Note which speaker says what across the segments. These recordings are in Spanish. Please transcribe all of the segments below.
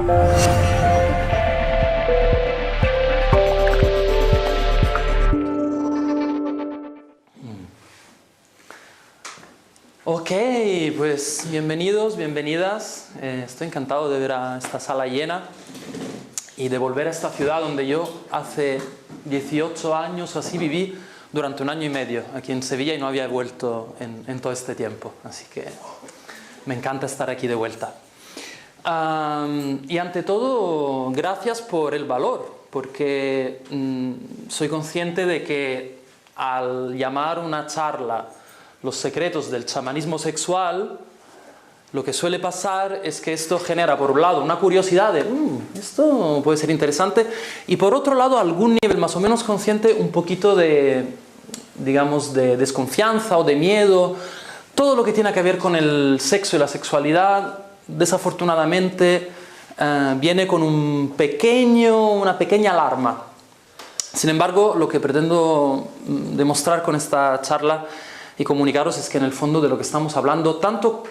Speaker 1: Ok, pues bienvenidos, bienvenidas. Estoy encantado de ver a esta sala llena y de volver a esta ciudad donde yo hace 18 años o así viví durante 1 año y medio aquí en Sevilla y no había vuelto en todo este tiempo. Así que me encanta estar aquí de vuelta. Y ante todo, gracias por el valor, porque soy consciente de que al llamar una charla los secretos del chamanismo sexual, lo que suele pasar es que esto genera, por un lado, una curiosidad de esto puede ser interesante, y por otro lado, a algún nivel más o menos consciente, un poquito de, digamos, de desconfianza o de miedo. Todo lo que tiene que ver con el sexo y la sexualidad, desafortunadamente, viene con una pequeña alarma. Sin embargo, lo que pretendo demostrar con esta charla y comunicaros es que en el fondo de lo que estamos hablando, tanto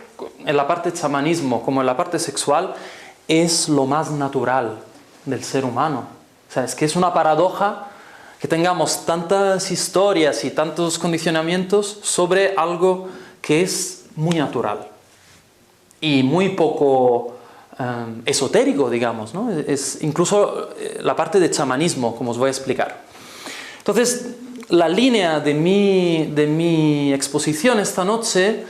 Speaker 1: en la parte chamanismo como en la parte sexual, es lo más natural del ser humano. O sea, es que es una paradoja que tengamos tantas historias y tantos condicionamientos sobre algo que es muy natural y muy poco esotérico, digamos, ¿no? Es incluso la parte de chamanismo, como os voy a explicar. Entonces, la línea de mi exposición esta noche,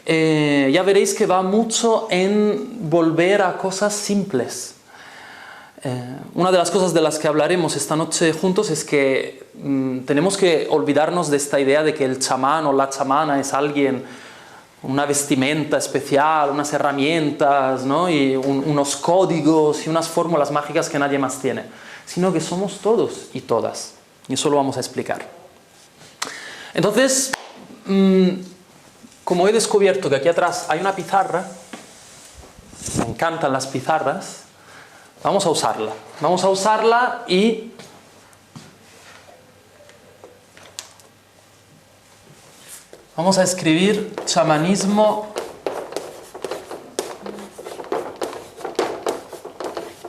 Speaker 1: ya veréis que va mucho en volver a cosas simples. Una de las cosas de las que hablaremos esta noche juntos es que tenemos que olvidarnos de esta idea de que el chamán o la chamana es alguien, una vestimenta especial, unas herramientas, ¿no? Y unos códigos y unas fórmulas mágicas que nadie más tiene, sino que somos todos y todas. Y eso lo vamos a explicar. Entonces, como he descubierto que aquí atrás hay una pizarra, me encantan las pizarras, vamos a usarla. Vamos a usarla y vamos a escribir chamanismo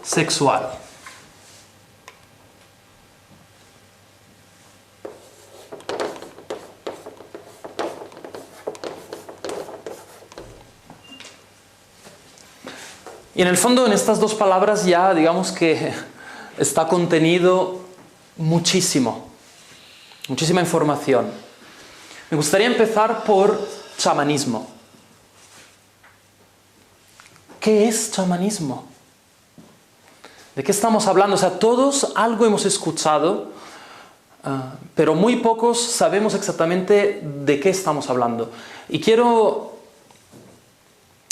Speaker 1: sexual. Y en el fondo, en estas dos palabras ya, digamos que está contenido muchísima información. Me gustaría empezar por chamanismo. ¿Qué es chamanismo? ¿De qué estamos hablando? O sea, todos algo hemos escuchado, pero muy pocos sabemos exactamente de qué estamos hablando. Y quiero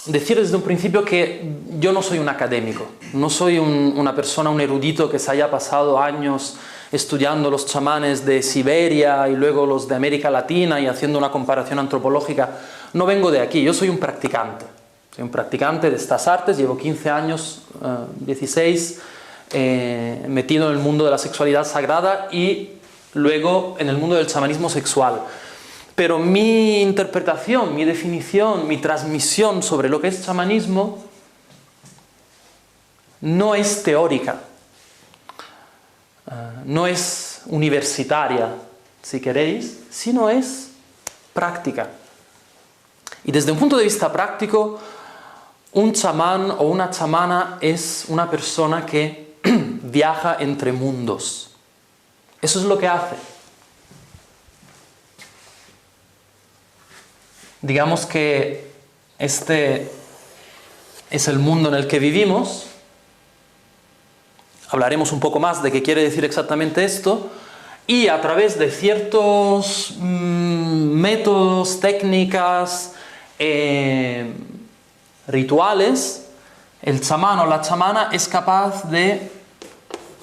Speaker 1: decir desde un principio que yo no soy un académico, no soy una persona, un erudito que se haya pasado años estudiando los chamanes de Siberia y luego los de América Latina y haciendo una comparación antropológica. No vengo de aquí, yo soy un practicante. Soy un practicante de estas artes, llevo 15 años, 16, metido en el mundo de la sexualidad sagrada y luego en el mundo del chamanismo sexual. Pero mi interpretación, mi definición, mi transmisión sobre lo que es chamanismo no es teórica, no es universitaria, si queréis, sino es práctica. Y desde un punto de vista práctico, un chamán o una chamana es una persona que viaja entre mundos. Eso es lo que hace. Digamos que este es el mundo en el que vivimos. Hablaremos un poco más de qué quiere decir exactamente esto. Y a través de ciertos métodos, técnicas, rituales, el chamán o la chamana es capaz de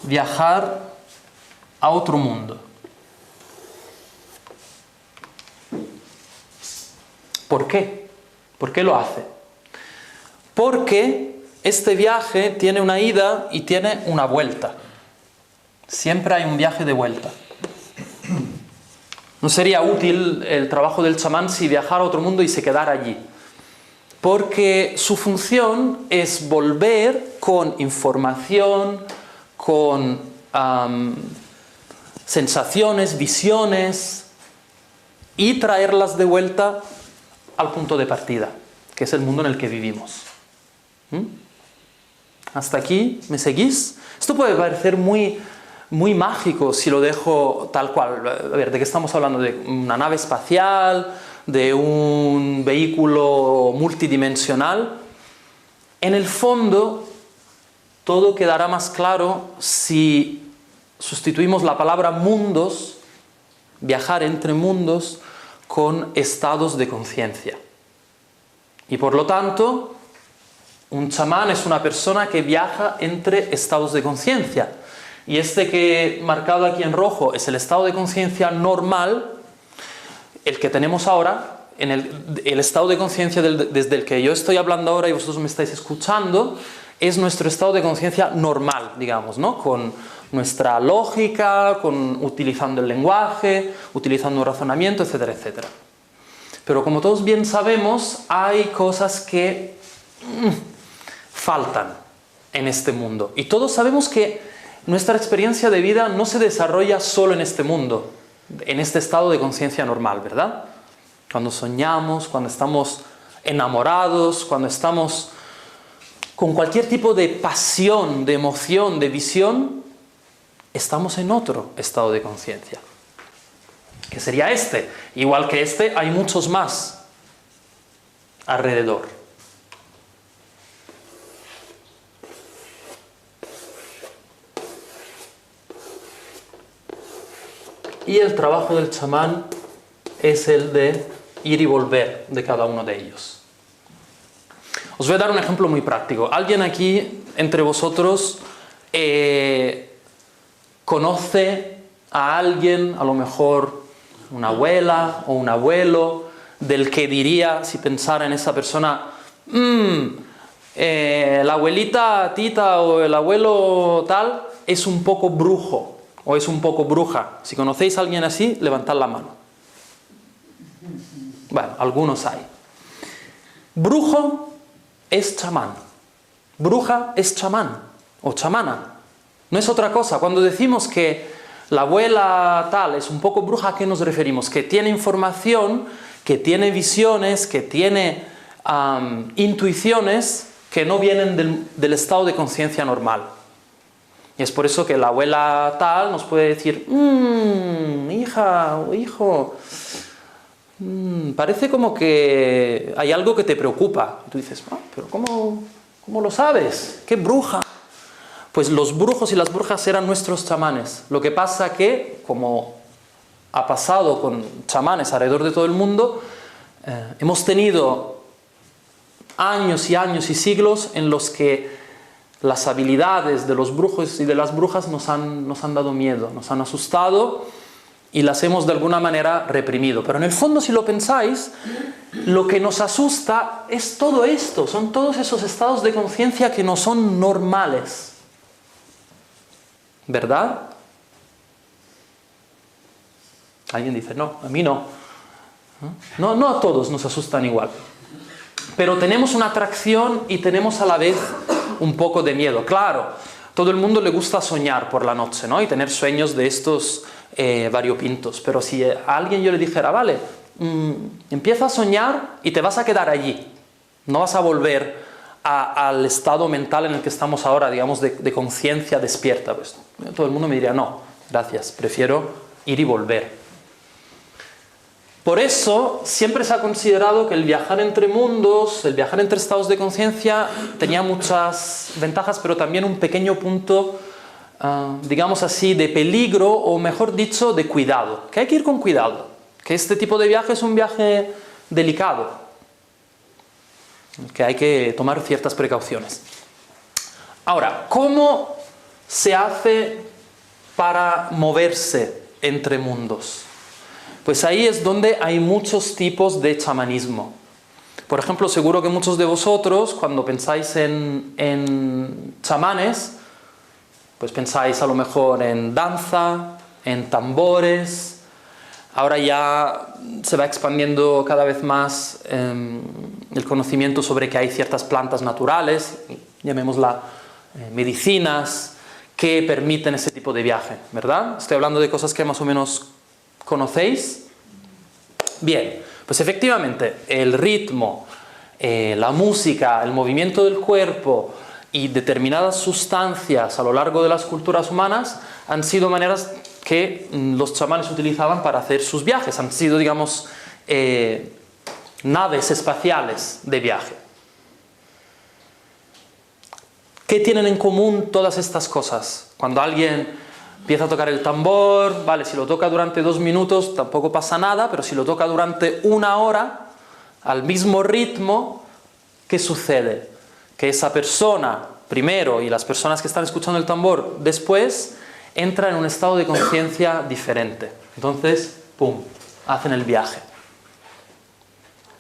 Speaker 1: viajar a otro mundo. ¿Por qué? ¿Por qué lo hace? Porque este viaje tiene una ida y tiene una vuelta. Siempre hay un viaje de vuelta. No sería útil el trabajo del chamán si viajara a otro mundo y se quedara allí. porque su función es volver con información, con sensaciones, visiones, y traerlas de vuelta al punto de partida, que es el mundo en el que vivimos. ¿Hasta aquí? ¿Me seguís? Esto puede parecer muy mágico si lo dejo tal cual. A ver, ¿de qué estamos hablando? ¿De una nave espacial? ¿De un vehículo multidimensional? En el fondo, todo quedará más claro si sustituimos la palabra mundos, viajar entre mundos, con estados de conciencia. Y por lo tanto, un chamán es una persona que viaja entre estados de conciencia. Y este que marcado aquí en rojo es el estado de conciencia normal, el que tenemos ahora, en el estado de conciencia desde el que yo estoy hablando ahora y vosotros me estáis escuchando, es nuestro estado de conciencia normal, digamos, ¿no? Con nuestra lógica, utilizando el lenguaje, utilizando el razonamiento, etcétera, etcétera. Pero como todos bien sabemos, hay cosas que faltan en este mundo. Y todos sabemos que nuestra experiencia de vida no se desarrolla solo en este mundo, en este estado de conciencia normal, ¿verdad? Cuando soñamos, cuando estamos enamorados, cuando estamos con cualquier tipo de pasión, de emoción, de visión, estamos en otro estado de conciencia, que sería este. Igual que este, hay muchos más alrededor. Y el trabajo del chamán es el de ir y volver de cada uno de ellos. Os voy a dar un ejemplo muy práctico. ¿Alguien aquí, entre vosotros, conoce a alguien, a lo mejor una abuela o un abuelo, del que diría, si pensara en esa persona, la abuelita Tita o el abuelo tal es un poco brujo o es un poco bruja? Si conocéis a alguien así, levantad la mano. Bueno, algunos hay. Brujo es chamán. Bruja es chamán o chamana. No es otra cosa. Cuando decimos que la abuela tal es un poco bruja, ¿a qué nos referimos? Que tiene información, que tiene visiones, que tiene intuiciones que no vienen del estado de conciencia normal. Y es por eso que la abuela tal nos puede decir, hija o hijo, parece como que hay algo que te preocupa. Y tú dices, pero ¿cómo lo sabes? ¿Qué bruja? Pues los brujos y las brujas eran nuestros chamanes. Lo que pasa que, como ha pasado con chamanes alrededor de todo el mundo, hemos tenido años y años y siglos en los que las habilidades de los brujos y de las brujas nos han dado miedo, nos han asustado y las hemos de alguna manera reprimido. Pero en el fondo, si lo pensáis, lo que nos asusta es todo esto, son todos esos estados de conciencia que no son normales. ¿Verdad? Alguien dice, no, a mí no. No a todos nos asustan igual. Pero tenemos una atracción y tenemos a la vez un poco de miedo. Claro, todo el mundo le gusta soñar por la noche, ¿no? Y tener sueños de estos variopintos. Pero si a alguien yo le dijera, vale, empieza a soñar y te vas a quedar allí. No vas a volver al estado mental en el que estamos ahora, digamos, de conciencia despierta. Pues todo el mundo me diría, no, gracias, prefiero ir y volver. Por eso siempre se ha considerado que el viajar entre mundos, el viajar entre estados de conciencia tenía muchas ventajas, pero también un pequeño punto, digamos así, de peligro, o mejor dicho, de cuidado. Que hay que ir con cuidado, que este tipo de viaje es un viaje delicado, que hay que tomar ciertas precauciones. Ahora, ¿cómo se hace para moverse entre mundos? Pues ahí es donde hay muchos tipos de chamanismo. Por ejemplo, seguro que muchos de vosotros, cuando pensáis en chamanes, pues pensáis a lo mejor en danza, en tambores, ahora ya se va expandiendo cada vez más el conocimiento sobre que hay ciertas plantas naturales, llamémosla medicinas, que permiten ese tipo de viaje, ¿verdad? Estoy hablando de cosas que más o menos conocéis. Bien, pues efectivamente el ritmo, la música, el movimiento del cuerpo y determinadas sustancias a lo largo de las culturas humanas han sido maneras que los chamanes utilizaban para hacer sus viajes. Han sido, digamos, naves espaciales de viaje. ¿Qué tienen en común todas estas cosas? Cuando alguien empieza a tocar el tambor, vale, si lo toca durante 2 minutos tampoco pasa nada, pero si lo toca durante 1 hora, al mismo ritmo, ¿qué sucede? Que esa persona primero y las personas que están escuchando el tambor después entran en un estado de conciencia diferente. Entonces, ¡pum!, hacen el viaje.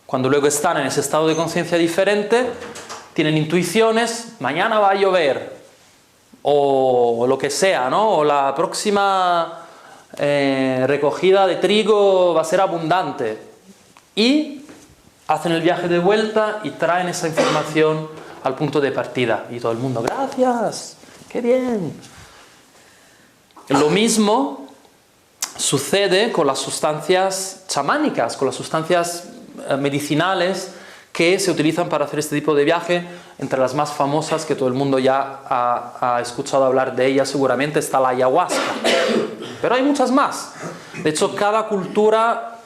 Speaker 1: Cuando luego están en ese estado de conciencia diferente, tienen intuiciones, mañana va a llover, o lo que sea, ¿no? O la próxima recogida de trigo va a ser abundante. Y hacen el viaje de vuelta y traen esa información al punto de partida. Y todo el mundo, gracias, qué bien. Lo mismo sucede con las sustancias chamánicas, con las sustancias medicinales que se utilizan para hacer este tipo de viaje. Entre las más famosas, que todo el mundo ya ha escuchado hablar de ellas seguramente, está la ayahuasca. Pero hay muchas más. De hecho, cada cultura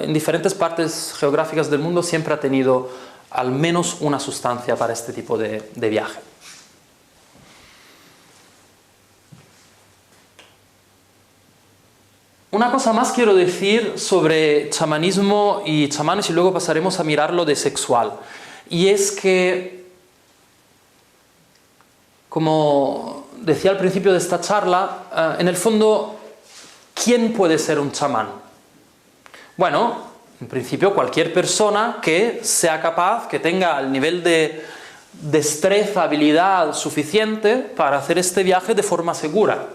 Speaker 1: en diferentes partes geográficas del mundo siempre ha tenido al menos una sustancia para este tipo de viaje. Una cosa más quiero decir sobre chamanismo y chamanes y luego pasaremos a mirarlo de sexual. Y es que, como decía al principio de esta charla, en el fondo, ¿quién puede ser un chamán? Bueno, en principio cualquier persona que sea capaz, que tenga el nivel de destreza, habilidad suficiente para hacer este viaje de forma segura.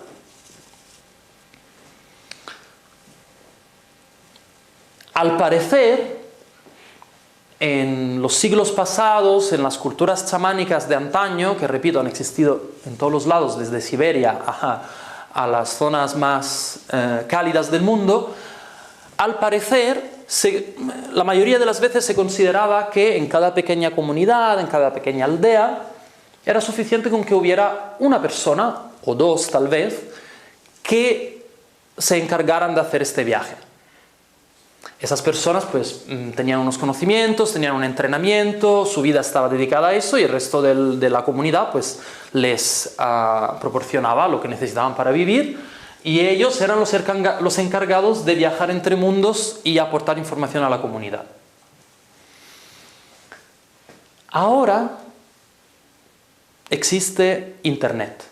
Speaker 1: Al parecer, en los siglos pasados, en las culturas chamánicas de antaño, que repito, han existido en todos los lados, desde Siberia a las zonas más cálidas del mundo, al parecer, la mayoría de las veces se consideraba que en cada pequeña comunidad, en cada pequeña aldea, era suficiente con que hubiera una persona, o 2 tal vez, que se encargaran de hacer este viaje. Esas personas pues tenían unos conocimientos, tenían un entrenamiento, su vida estaba dedicada a eso y el resto de la comunidad pues les proporcionaba lo que necesitaban para vivir y ellos eran los encargados de viajar entre mundos y aportar información a la comunidad. Ahora existe Internet.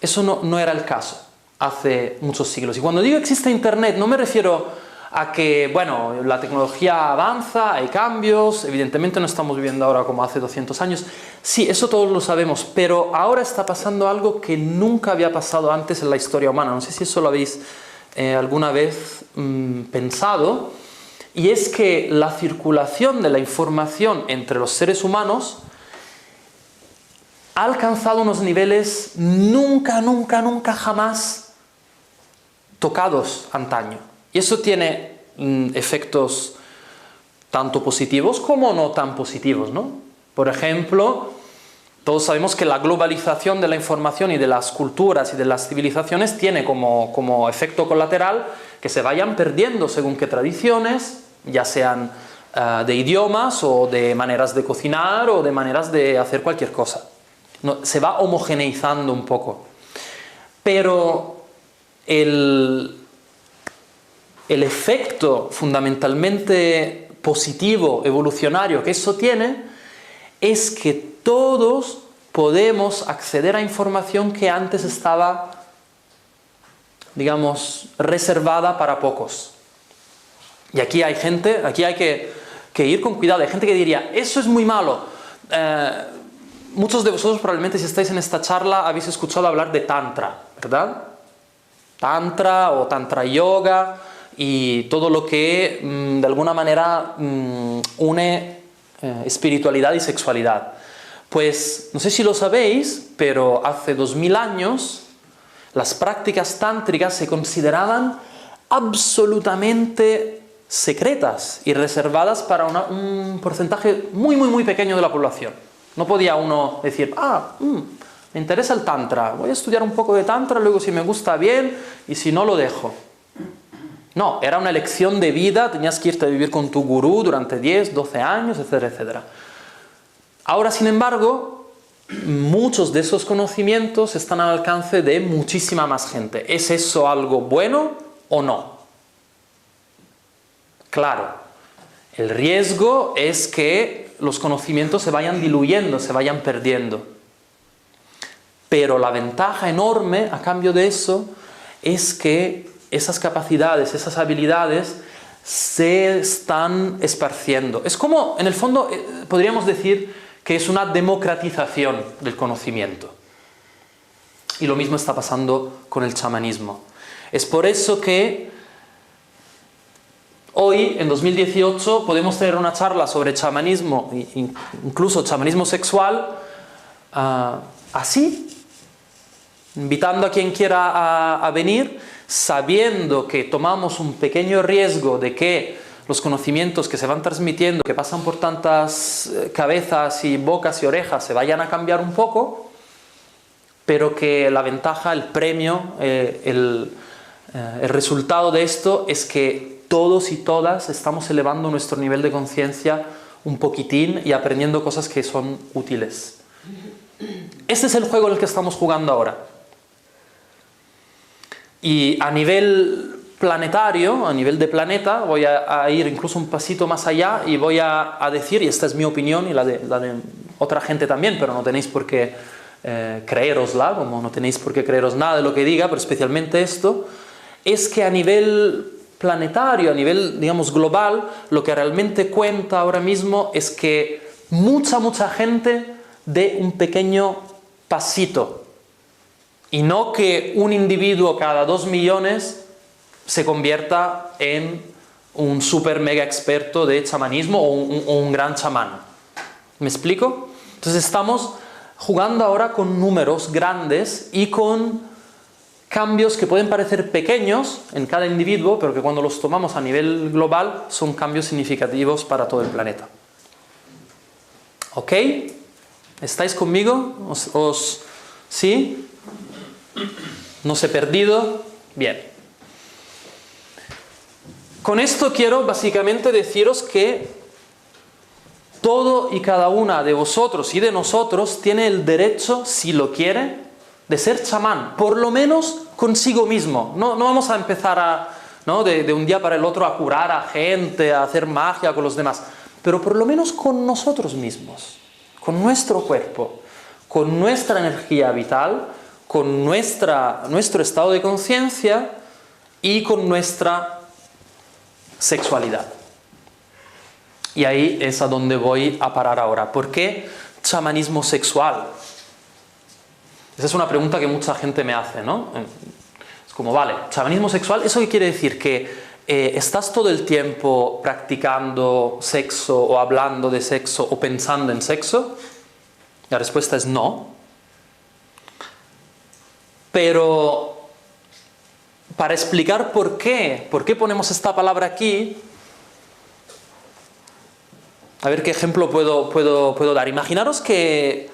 Speaker 1: Eso no era el caso hace muchos siglos. Y cuando digo existe Internet no me refiero a que, bueno, la tecnología avanza, hay cambios, evidentemente no estamos viviendo ahora como hace 200 años. Sí, eso todos lo sabemos, pero ahora está pasando algo que nunca había pasado antes en la historia humana. No sé si eso lo habéis alguna vez pensado, y es que la circulación de la información entre los seres humanos ha alcanzado unos niveles nunca jamás tocados antaño. Y eso tiene efectos tanto positivos como no tan positivos, ¿no? Por ejemplo, todos sabemos que la globalización de la información y de las culturas y de las civilizaciones tiene como efecto colateral que se vayan perdiendo según qué tradiciones, ya sean de idiomas o de maneras de cocinar o de maneras de hacer cualquier cosa. Se va homogeneizando un poco. Pero el efecto fundamentalmente positivo, evolucionario que eso tiene, es que todos podemos acceder a información que antes estaba, digamos, reservada para pocos. Y aquí hay gente, aquí hay que ir con cuidado. Hay gente que diría, eso es muy malo. Muchos de vosotros probablemente si estáis en esta charla habéis escuchado hablar de Tantra, ¿verdad? tantra o tantra yoga y todo lo que de alguna manera une espiritualidad y sexualidad. Pues no sé si lo sabéis, pero hace 2000 años las prácticas tántricas se consideraban absolutamente secretas y reservadas para un porcentaje muy, muy, muy pequeño de la población. No podía uno decir, me interesa el tantra, voy a estudiar un poco de tantra, luego si me gusta bien y si no lo dejo. No, era una elección de vida, tenías que irte a vivir con tu gurú durante 10, 12 años, etcétera, etcétera. Ahora, sin embargo, muchos de esos conocimientos están al alcance de muchísima más gente. ¿Es eso algo bueno o no? Claro, el riesgo es que los conocimientos se vayan diluyendo, se vayan perdiendo. Pero la ventaja enorme a cambio de eso es que esas capacidades, esas habilidades se están esparciendo. Es como, en el fondo, podríamos decir que es una democratización del conocimiento. Y lo mismo está pasando con el chamanismo. Es por eso que hoy, en 2018, podemos tener una charla sobre chamanismo, incluso chamanismo sexual, así, invitando a quien quiera a venir, sabiendo que tomamos un pequeño riesgo de que los conocimientos que se van transmitiendo, que pasan por tantas cabezas y bocas y orejas, se vayan a cambiar un poco, pero que la ventaja, el premio, el resultado de esto es que todos y todas estamos elevando nuestro nivel de conciencia un poquitín y aprendiendo cosas que son útiles. Este es el juego en el que estamos jugando ahora. Y a nivel planetario, a nivel de planeta, voy a ir incluso un pasito más allá y voy a decir, y esta es mi opinión y la de otra gente también, pero no tenéis por qué creérosla, como no tenéis por qué creeros nada de lo que diga, pero especialmente esto, es que a nivel planetario, a nivel, digamos, global, lo que realmente cuenta ahora mismo es que mucha gente dé un pequeño pasito. Y no que un individuo cada 2 millones se convierta en un super mega experto de chamanismo o un gran chamán. ¿Me explico? Entonces estamos jugando ahora con números grandes y con cambios que pueden parecer pequeños en cada individuo, pero que cuando los tomamos a nivel global son cambios significativos para todo el planeta. ¿Ok? ¿Estáis conmigo? ¿Sí? ¿No os he perdido? Bien. Con esto quiero básicamente deciros que todo y cada una de vosotros y de nosotros tiene el derecho, si lo quiere, de ser chamán, por lo menos consigo mismo. No vamos a empezar de un día para el otro a curar a gente, a hacer magia con los demás, pero por lo menos con nosotros mismos, con nuestro cuerpo, con nuestra energía vital, con nuestro estado de conciencia y con nuestra sexualidad. Y ahí es a donde voy a parar ahora. ¿Por qué chamanismo sexual? Esa es una pregunta que mucha gente me hace, ¿no? Es como, vale, chamanismo sexual, ¿eso qué quiere decir? ¿Que estás todo el tiempo practicando sexo o hablando de sexo o pensando en sexo? La respuesta es no. Pero para explicar por qué ponemos esta palabra aquí, a ver qué ejemplo puedo dar. Imaginaros que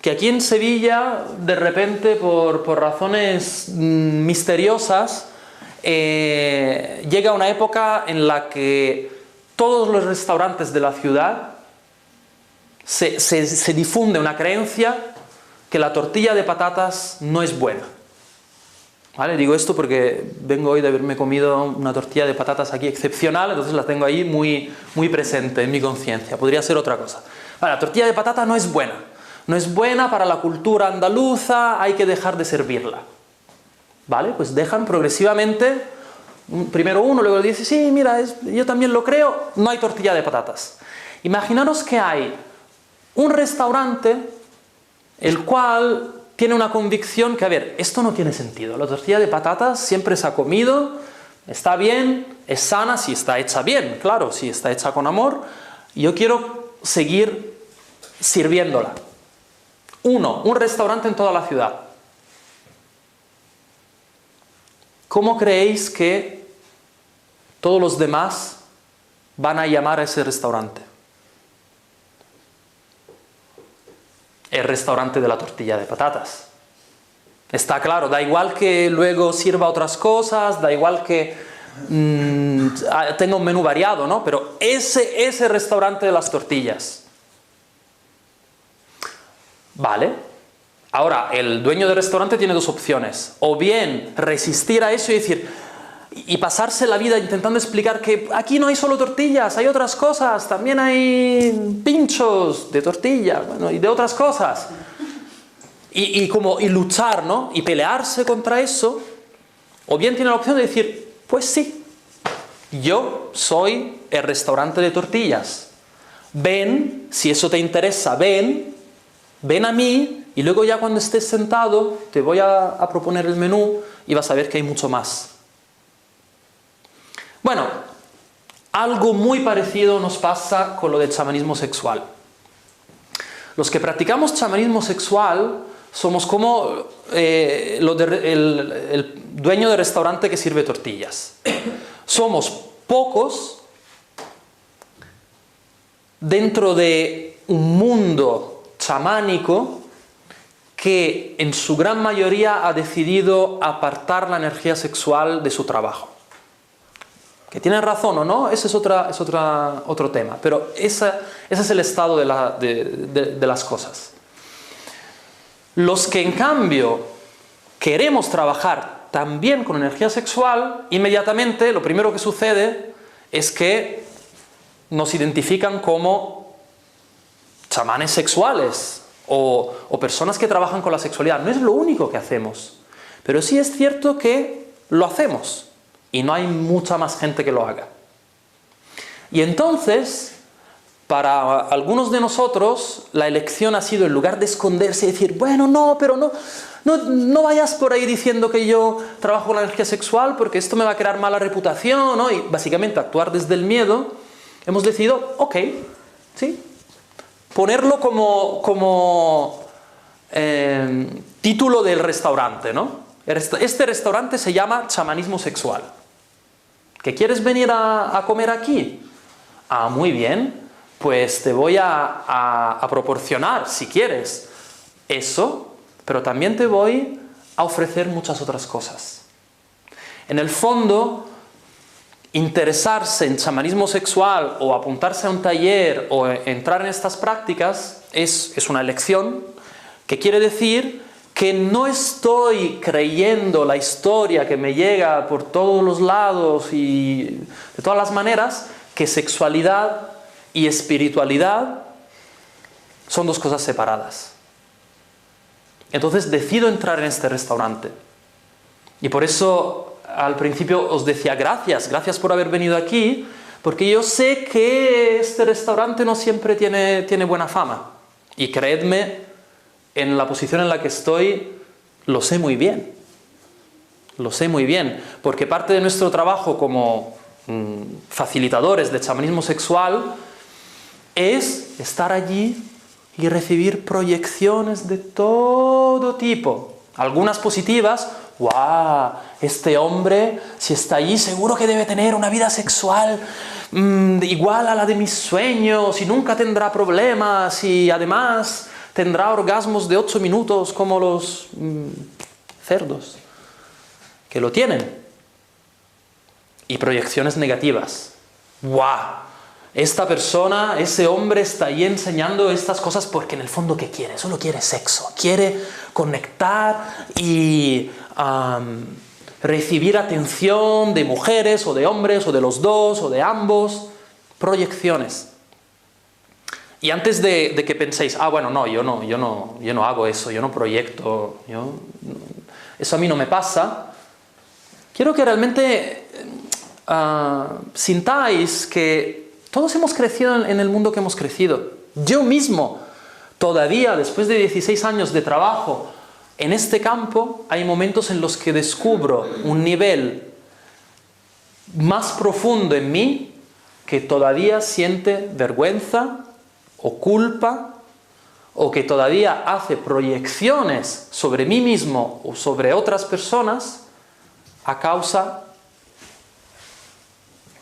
Speaker 1: aquí en Sevilla, de repente, por razones misteriosas, llega una época en la que todos los restaurantes de la ciudad se difunde una creencia que la tortilla de patatas no es buena. ¿Vale? Digo esto porque vengo hoy de haberme comido una tortilla de patatas aquí excepcional, entonces la tengo ahí muy presente en mi conciencia. Podría ser otra cosa. Vale, la tortilla de patata no es buena. No es buena para la cultura andaluza, hay que dejar de servirla. ¿Vale? Pues dejan progresivamente, primero uno, luego dice, sí, mira, yo también lo creo, no hay tortilla de patatas. Imaginaros que hay un restaurante el cual tiene una convicción que, a ver, esto no tiene sentido. La tortilla de patatas siempre se ha comido, está bien, es sana si está hecha bien, claro, si está hecha con amor. Yo quiero seguir sirviéndola. Un restaurante en toda la ciudad. ¿Cómo creéis que todos los demás van a llamar a ese restaurante? El restaurante de la tortilla de patatas. Está claro, da igual que luego sirva otras cosas, da igual que tenga un menú variado, ¿no? Pero ese restaurante de las tortillas. Vale. Ahora, el dueño del restaurante tiene dos opciones. O bien resistir a eso y decir, y pasarse la vida intentando explicar que aquí no hay solo tortillas, hay otras cosas, también hay pinchos de tortilla, bueno, y de otras cosas. Y luchar, ¿no? Y pelearse contra eso. O bien tiene la opción de decir, pues sí, yo soy el restaurante de tortillas. Ven, si eso te interesa, ven a mí, y luego ya cuando estés sentado te voy a proponer el menú y vas a ver que hay mucho más. Bueno, algo muy parecido nos pasa con lo del chamanismo sexual. Los que practicamos chamanismo sexual somos como el dueño del restaurante que sirve tortillas. Somos pocos dentro de un mundo chamánico que en su gran mayoría ha decidido apartar la energía sexual de su trabajo. Que tienen razón o no, ese es otro tema, pero ese es el estado de las cosas. Los que en cambio queremos trabajar también con energía sexual, inmediatamente lo primero que sucede es que nos identifican como chamanes sexuales o personas que trabajan con la sexualidad. No es lo único que hacemos, pero sí es cierto que lo hacemos y no hay mucha más gente que lo haga. Y entonces, para algunos de nosotros, la elección ha sido, en lugar de esconderse y decir, bueno, no, pero no vayas por ahí diciendo que yo trabajo con la energía sexual porque esto me va a crear mala reputación, ¿no? Y básicamente actuar desde el miedo, hemos decidido, ok, sí, ponerlo como título del restaurante, ¿no? Este restaurante se llama chamanismo sexual. ¿Que quieres venir a comer aquí? Ah, muy bien, pues te voy a proporcionar, si quieres, eso, pero también te voy a ofrecer muchas otras cosas. En el fondo, interesarse en chamanismo sexual o apuntarse a un taller o entrar en estas prácticas es una elección, que quiere decir que no estoy creyendo la historia que me llega por todos los lados y de todas las maneras, que sexualidad y espiritualidad son dos cosas separadas. Entonces decido entrar en este restaurante. Y por eso al principio os decía gracias por haber venido aquí, porque yo sé que este restaurante no siempre tiene buena fama. Y creedme, en la posición en la que estoy, lo sé muy bien. Lo sé muy bien, porque parte de nuestro trabajo como facilitadores de chamanismo sexual es estar allí y recibir proyecciones de todo tipo. Algunas positivas, ¡guau! Este hombre, si está allí, seguro que debe tener una vida sexual igual a la de mis sueños y nunca tendrá problemas y además tendrá orgasmos de 8 minutos como los cerdos, que lo tienen. Y proyecciones negativas. ¡Guau! Esta persona, ese hombre está ahí enseñando estas cosas porque en el fondo ¿qué quiere? Solo quiere sexo, quiere conectar y recibir atención de mujeres o de hombres o de los dos o de ambos. Proyecciones. Y antes de que penséis, bueno, no, yo no hago eso, yo no proyecto, eso a mí no me pasa, quiero que realmente sintáis que todos hemos crecido en el mundo que hemos crecido. Yo mismo, todavía, después de 16 años de trabajo, en este campo hay momentos en los que descubro un nivel más profundo en mí que todavía siente vergüenza o culpa, o que todavía hace proyecciones sobre mí mismo o sobre otras personas a causa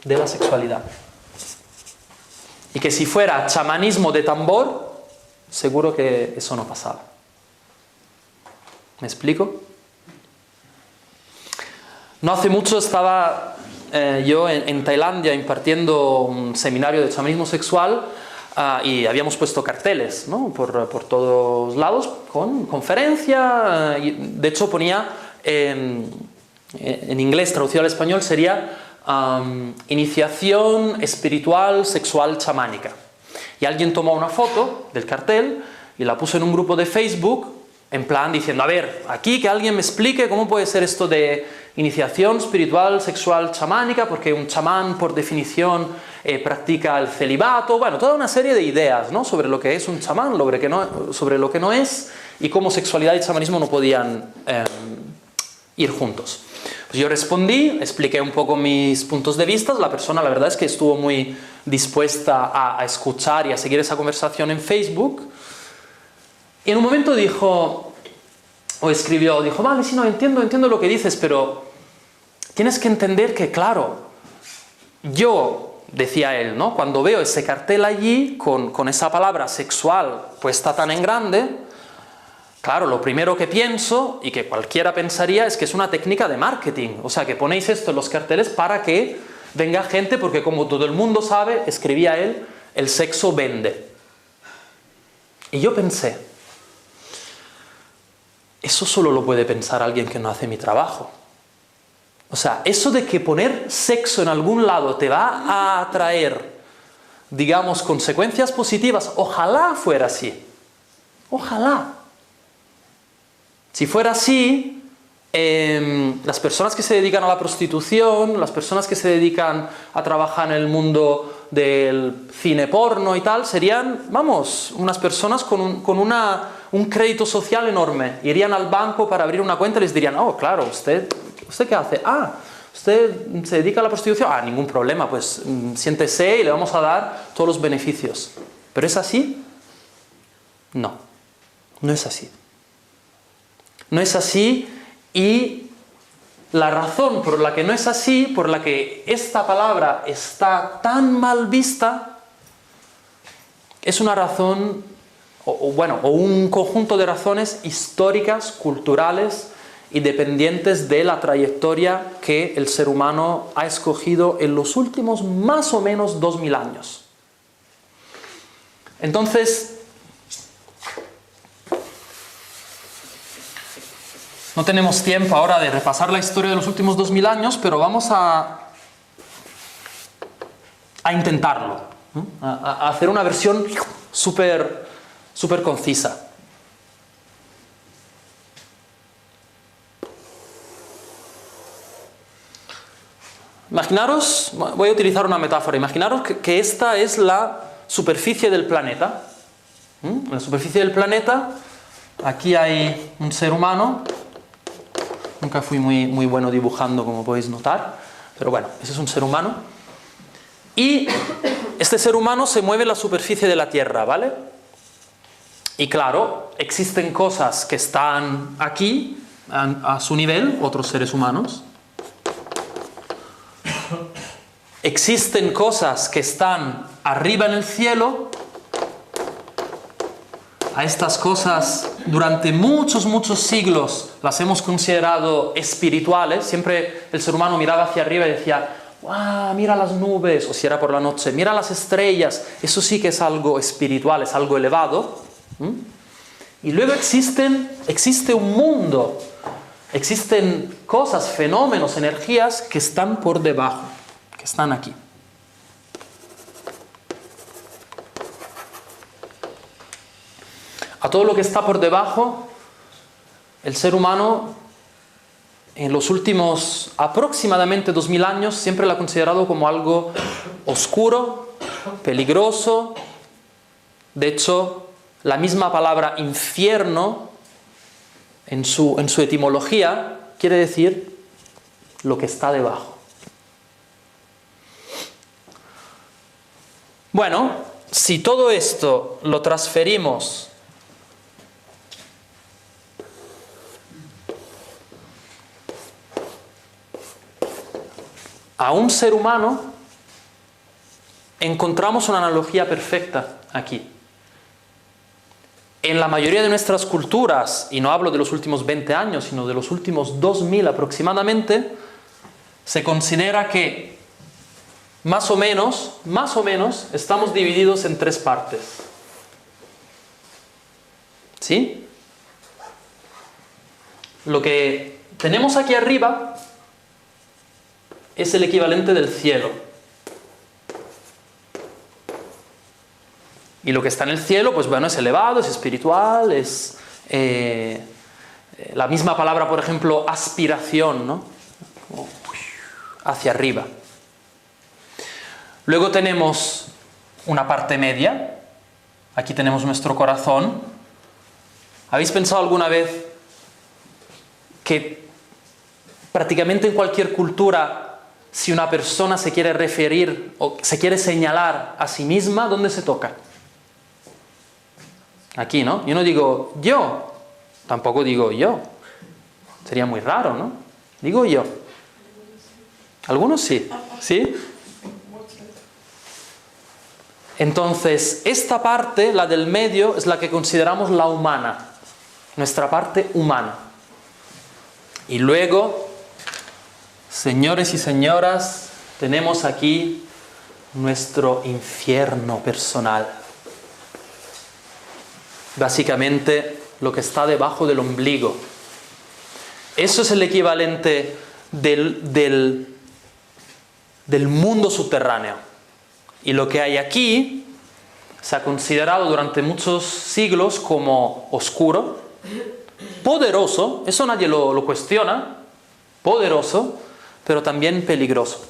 Speaker 1: de la sexualidad. Y que si fuera chamanismo de tambor, seguro que eso no pasaba. ¿Me explico? No hace mucho estaba yo en Tailandia impartiendo un seminario de chamanismo sexual y habíamos puesto carteles, ¿no?, por todos lados con conferencia. De hecho ponía en inglés, traducido al español, sería iniciación espiritual sexual chamánica. Y alguien tomó una foto del cartel y la puso en un grupo de Facebook en plan diciendo, a ver, aquí que alguien me explique cómo puede ser esto de iniciación espiritual sexual chamánica, porque un chamán por definición practica el celibato. Bueno, toda una serie de ideas, ¿no?, sobre lo que es un chamán, sobre lo que no es, y cómo sexualidad y chamanismo no podían ir juntos. Pues yo respondí, expliqué un poco mis puntos de vista. La persona, la verdad es que estuvo muy dispuesta a escuchar y a seguir esa conversación en Facebook. Y en un momento dijo, o escribió, dijo, vale, sí, no, entiendo lo que dices, pero tienes que entender que, claro, yo, decía él, ¿no?, cuando veo ese cartel allí, con esa palabra sexual puesta tan en grande, claro, lo primero que pienso, y que cualquiera pensaría, es que es una técnica de marketing. O sea, que ponéis esto en los carteles para que venga gente, porque como todo el mundo sabe, escribía él, el sexo vende. Y yo pensé, eso solo lo puede pensar alguien que no hace mi trabajo. O sea, eso de que poner sexo en algún lado te va a traer, digamos, consecuencias positivas, ojalá fuera así. Ojalá. Si fuera así, las personas que se dedican a la prostitución, las personas que se dedican a trabajar en el mundo del cine porno y tal, serían, vamos, unas personas con un crédito social enorme. Irían al banco para abrir una cuenta y les dirían, oh, claro, ¿usted qué hace? Ah, ¿usted se dedica a la prostitución? Ah, ningún problema, pues siéntese y le vamos a dar todos los beneficios. ¿Pero es así? No, no es así. No es así, y la razón por la que no es así, por la que esta palabra está tan mal vista, es una razón, o un conjunto de razones históricas, culturales y dependientes de la trayectoria que el ser humano ha escogido en los últimos más o menos 2000 años. Entonces, no tenemos tiempo ahora de repasar la historia de los últimos 2000 años, pero vamos a intentarlo, ¿no?, a hacer una versión súper concisa. Imaginaros, voy a utilizar una metáfora, imaginaros que esta es la superficie del planeta. En la superficie del planeta, aquí hay un ser humano. Nunca fui muy bueno dibujando, como podéis notar, pero bueno, ese es un ser humano. Y este ser humano se mueve en la superficie de la Tierra, ¿vale? Y claro, existen cosas que están aquí, a su nivel, otros seres humanos. Existen cosas que están arriba en el cielo. A estas cosas durante muchos siglos las hemos considerado espirituales. Siempre el ser humano miraba hacia arriba y decía, ¡guau! Mira las nubes, o si era por la noche, mira las estrellas, eso sí que es algo espiritual, es algo elevado. Y luego existe un mundo, existen cosas, fenómenos, energías que están por debajo, que están aquí. A todo lo que está por debajo, el ser humano en los últimos aproximadamente 2000 años siempre lo ha considerado como algo oscuro, peligroso. De hecho, la misma palabra infierno en su etimología, quiere decir lo que está debajo. Bueno, si todo esto lo transferimos a un ser humano, encontramos una analogía perfecta aquí. En la mayoría de nuestras culturas, y no hablo de los últimos 20 años, sino de los últimos 2000 aproximadamente, se considera que más o menos, estamos divididos en 3 partes. ¿Sí? Lo que tenemos aquí arriba es el equivalente del cielo. Y lo que está en el cielo, pues bueno, es elevado, es espiritual, es la misma palabra, por ejemplo, aspiración, ¿no? Como hacia arriba. Luego tenemos una parte media. Aquí tenemos nuestro corazón. ¿Habéis pensado alguna vez que prácticamente en cualquier cultura, si una persona se quiere referir o se quiere señalar a sí misma, ¿dónde se toca? Aquí, ¿no? Yo no digo yo, tampoco digo yo. Sería muy raro, ¿no? Digo yo. Algunos sí. ¿Sí? Entonces, esta parte, la del medio, es la que consideramos la humana. Nuestra parte humana. Y luego, señores y señoras, tenemos aquí nuestro infierno personal. Básicamente, lo que está debajo del ombligo. Eso es el equivalente del mundo subterráneo. Y lo que hay aquí se ha considerado durante muchos siglos como oscuro, poderoso, eso nadie lo cuestiona, poderoso, pero también peligroso.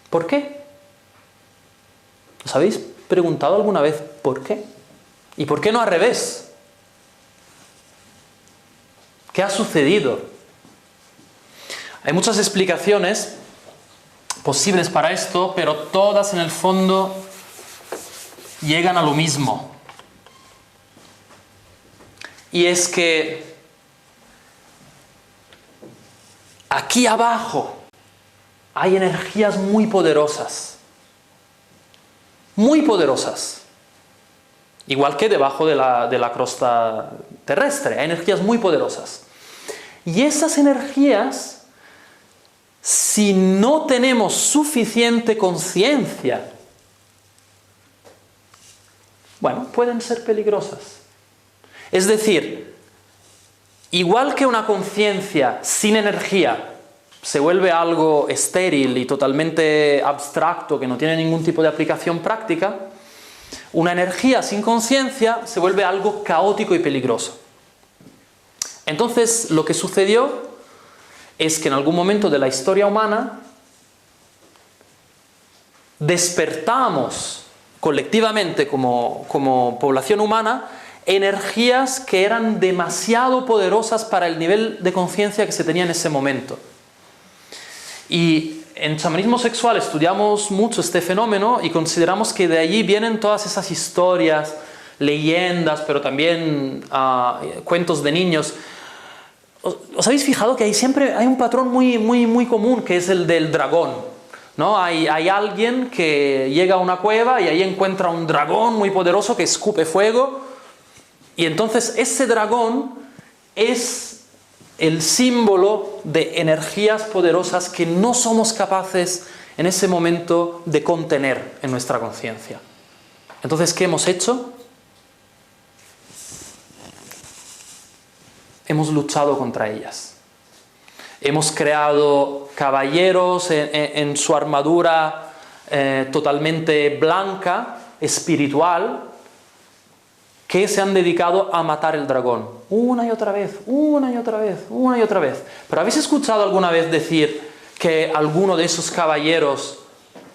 Speaker 1: ¿Por qué? ¿Os habéis preguntado alguna vez por qué? ¿Y por qué no al revés? ¿Qué ha sucedido? Hay muchas explicaciones posibles para esto, pero todas en el fondo llegan a lo mismo. Y es que aquí abajo hay energías muy poderosas. Muy poderosas. Igual que debajo de la crosta terrestre, hay energías muy poderosas. Y esas energías, si no tenemos suficiente conciencia, bueno, pueden ser peligrosas. Es decir, igual que una conciencia sin energía se vuelve algo estéril y totalmente abstracto que no tiene ningún tipo de aplicación práctica, una energía sin conciencia se vuelve algo caótico y peligroso. Entonces, lo que sucedió es que en algún momento de la historia humana despertamos colectivamente como población humana energías que eran demasiado poderosas para el nivel de conciencia que se tenía en ese momento. Y en chamanismo sexual estudiamos mucho este fenómeno y consideramos que de allí vienen todas esas historias, leyendas, pero también cuentos de niños. ¿Os habéis fijado que siempre hay un patrón muy común, que es el del dragón? ¿No? Hay alguien que llega a una cueva y ahí encuentra un dragón muy poderoso que escupe fuego, y entonces ese dragón es el símbolo de energías poderosas que no somos capaces en ese momento de contener en nuestra conciencia. Entonces, ¿qué hemos hecho? Hemos luchado contra ellas. Hemos creado caballeros en su armadura totalmente blanca, espiritual, que se han dedicado a matar el dragón. Una y otra vez, una y otra vez, una y otra vez. ¿Pero habéis escuchado alguna vez decir que alguno de esos caballeros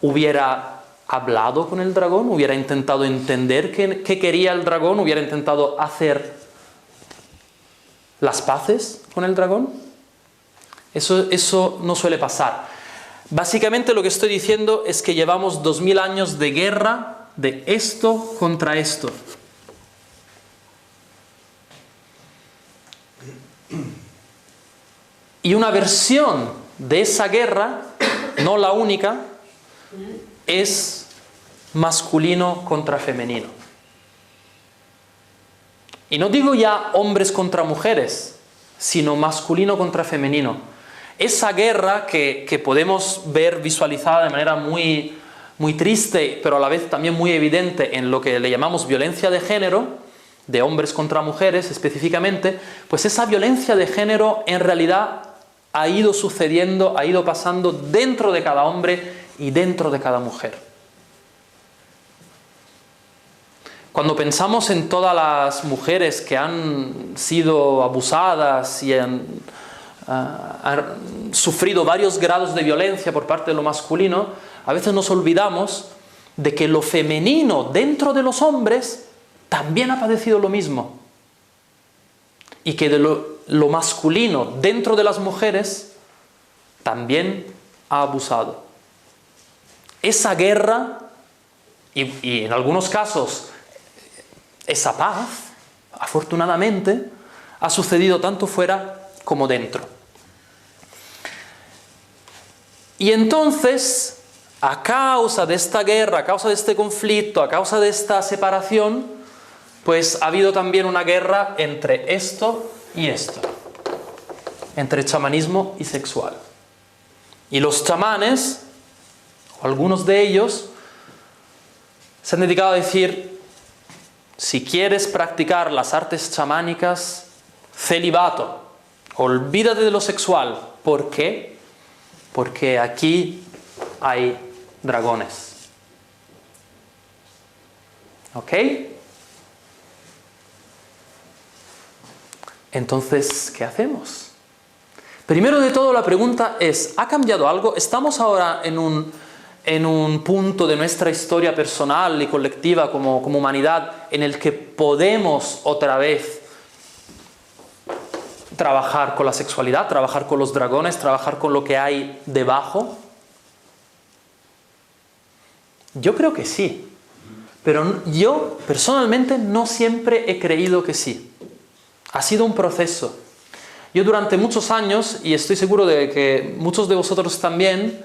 Speaker 1: hubiera hablado con el dragón? ¿Hubiera intentado entender qué quería el dragón? ¿Hubiera intentado hacer las paces con el dragón. Eso no suele pasar. Básicamente lo que estoy diciendo es que llevamos 2000 años de guerra de esto contra esto. Y una versión de esa guerra, no la única, es masculino contra femenino. Y no digo ya hombres contra mujeres, sino masculino contra femenino. Esa guerra que podemos ver visualizada de manera muy, muy triste, pero a la vez también muy evidente en lo que le llamamos violencia de género, de hombres contra mujeres específicamente, pues esa violencia de género en realidad ha ido sucediendo, ha ido pasando dentro de cada hombre y dentro de cada mujer. Cuando pensamos en todas las mujeres que han sido abusadas y han sufrido varios grados de violencia por parte de lo masculino, a veces nos olvidamos de que lo femenino dentro de los hombres también ha padecido lo mismo. Y que de lo masculino dentro de las mujeres también ha abusado. Esa guerra, y en algunos casos esa paz, afortunadamente, ha sucedido tanto fuera como dentro. Y entonces, a causa de esta guerra, a causa de este conflicto, a causa de esta separación, pues ha habido también una guerra entre esto y esto, entre chamanismo y sexual. Y los chamanes, o algunos de ellos, se han dedicado a decir: si quieres practicar las artes chamánicas, celibato, olvídate de lo sexual. ¿Por qué? Porque aquí hay dragones. ¿Ok? Entonces, ¿qué hacemos? Primero de todo, la pregunta es: ¿ha cambiado algo? ¿Estamos ahora en un punto de nuestra historia personal y colectiva como humanidad en el que podemos otra vez trabajar con la sexualidad, trabajar con los dragones, trabajar con lo que hay debajo? Yo creo que sí, pero yo personalmente no siempre he creído que sí. Ha sido un proceso. Yo durante muchos años, y estoy seguro de que muchos de vosotros también,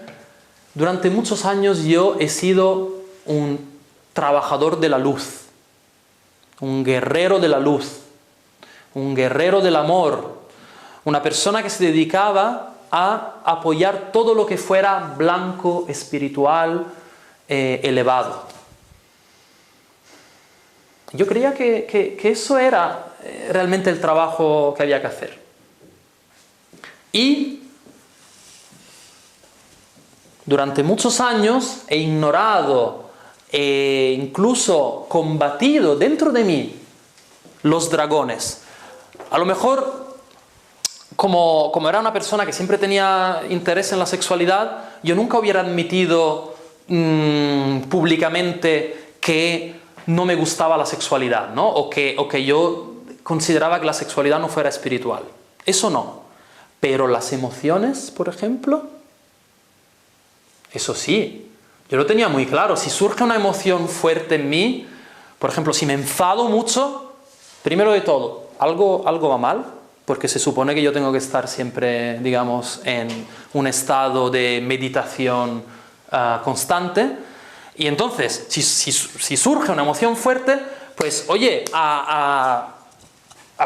Speaker 1: durante muchos años yo he sido un trabajador de la luz, un guerrero de la luz, un guerrero del amor, una persona que se dedicaba a apoyar todo lo que fuera blanco, espiritual, elevado. Yo creía que eso era realmente el trabajo que había que hacer. Y durante muchos años he ignorado e incluso combatido dentro de mí los dragones. A lo mejor, como era una persona que siempre tenía interés en la sexualidad, yo nunca hubiera admitido públicamente que no me gustaba la sexualidad, ¿no? O que yo consideraba que la sexualidad no fuera espiritual. Eso no. Pero las emociones, por ejemplo, eso sí, yo lo tenía muy claro. Si surge una emoción fuerte en mí, por ejemplo, si me enfado mucho, primero de todo, algo va mal, porque se supone que yo tengo que estar siempre, digamos, en un estado de meditación constante. Y entonces, si surge una emoción fuerte, pues oye, a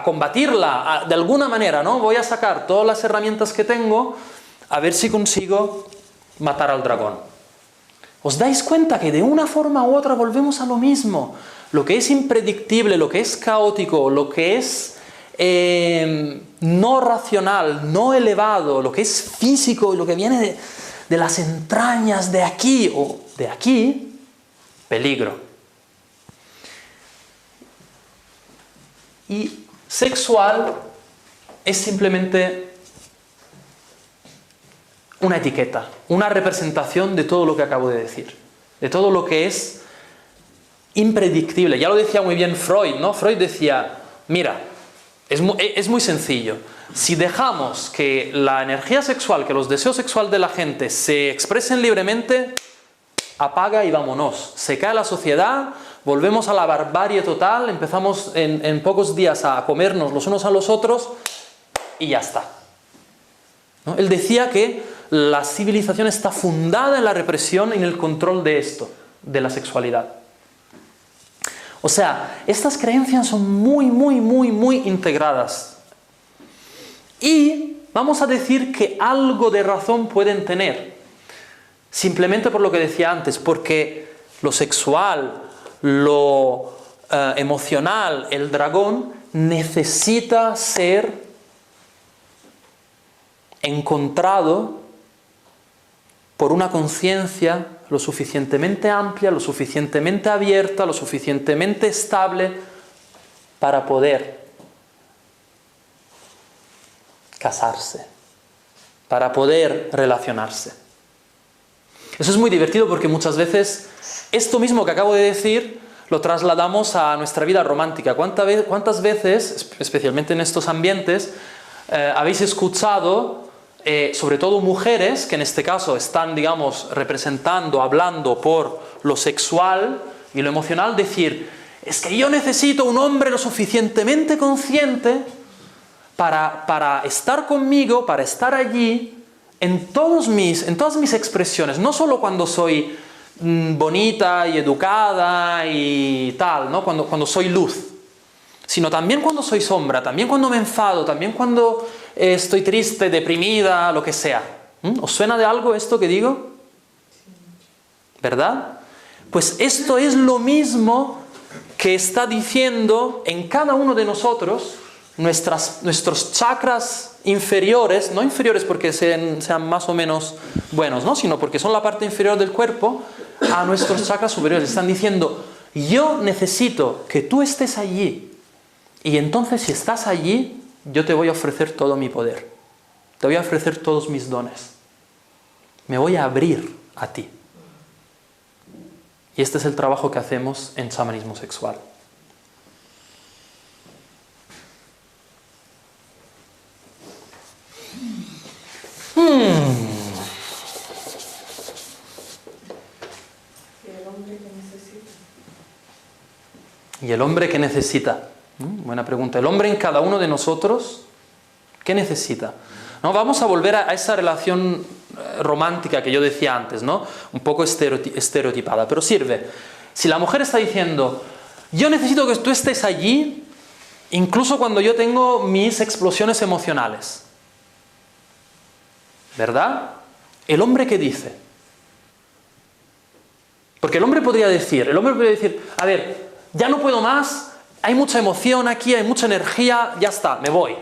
Speaker 1: combatirla de alguna manera, ¿no? Voy a sacar todas las herramientas que tengo a ver si consigo matar al dragón. ¿Os dais cuenta que de una forma u otra volvemos a lo mismo? Lo que es impredictible, lo que es caótico, lo que es no racional, no elevado, lo que es físico, lo que viene de las entrañas de aquí o de aquí, peligro. Y sexual es simplemente una etiqueta, una representación de todo lo que acabo de decir, de todo lo que es impredictible. Ya lo decía muy bien Freud, ¿no? Freud decía, mira, Es muy sencillo. Si dejamos que la energía sexual, que los deseos sexuales de la gente se expresen libremente, apaga y vámonos. Se cae la sociedad, volvemos a la barbarie total, empezamos en pocos días a comernos los unos a los otros y ya está. ¿No? Él decía que la civilización está fundada en la represión y en el control de esto, de la sexualidad. O sea, estas creencias son muy integradas. Y vamos a decir que algo de razón pueden tener. Simplemente por lo que decía antes, porque lo sexual, lo emocional, el dragón, necesita ser encontrado por una conciencia lo suficientemente amplia, lo suficientemente abierta, lo suficientemente estable para poder casarse, para poder relacionarse. Eso es muy divertido porque muchas veces esto mismo que acabo de decir lo trasladamos a nuestra vida romántica. ¿Cuántas veces, especialmente en estos ambientes, habéis escuchado, sobre todo mujeres, que en este caso están, digamos, representando, hablando por lo sexual y lo emocional, decir, es que yo necesito un hombre lo suficientemente consciente para estar conmigo, para estar allí, en todas mis expresiones, no solo cuando soy bonita y educada y tal, ¿no? Cuando soy luz, sino también cuando soy sombra, también cuando me enfado, también cuando estoy triste, deprimida, lo que sea. ¿Os suena de algo esto que digo? ¿Verdad? Pues esto es lo mismo que está diciendo en cada uno de nosotros nuestros chakras inferiores, no inferiores porque sean más o menos buenos, ¿no? Sino porque son la parte inferior del cuerpo, a nuestros chakras superiores. Están diciendo, yo necesito que tú estés allí. Y entonces si estás allí, yo te voy a ofrecer todo mi poder. Te voy a ofrecer todos mis dones. Me voy a abrir a ti. Y este es el trabajo que hacemos en chamanismo sexual. ¿Y el hombre qué necesita? Buena pregunta. El hombre en cada uno de nosotros, ¿qué necesita? ¿No? Vamos a volver a esa relación romántica que yo decía antes, ¿no? Un poco estereotipada, pero sirve. Si la mujer está diciendo, yo necesito que tú estés allí, incluso cuando yo tengo mis explosiones emocionales, ¿verdad? ¿El hombre qué dice? Porque el hombre podría decir, a ver, ya no puedo más, hay mucha emoción aquí, hay mucha energía, ya está, me voy.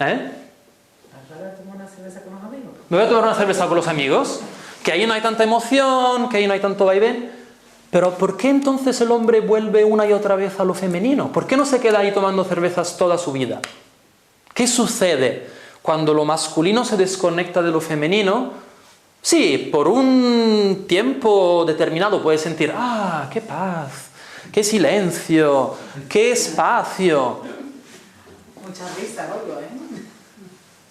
Speaker 1: ¿Eh? Me voy a tomar una cerveza con los amigos, que ahí no hay tanta emoción, que ahí no hay tanto vaivén. Pero ¿por qué entonces el hombre vuelve una y otra vez a lo femenino? ¿Por qué no se queda ahí tomando cervezas toda su vida? ¿Qué sucede cuando lo masculino se desconecta de lo femenino? Sí, por un tiempo determinado puedes sentir, ¡ah, qué paz! ¡Qué silencio! ¡Qué espacio!
Speaker 2: Mucha risa, obvio, ¿eh?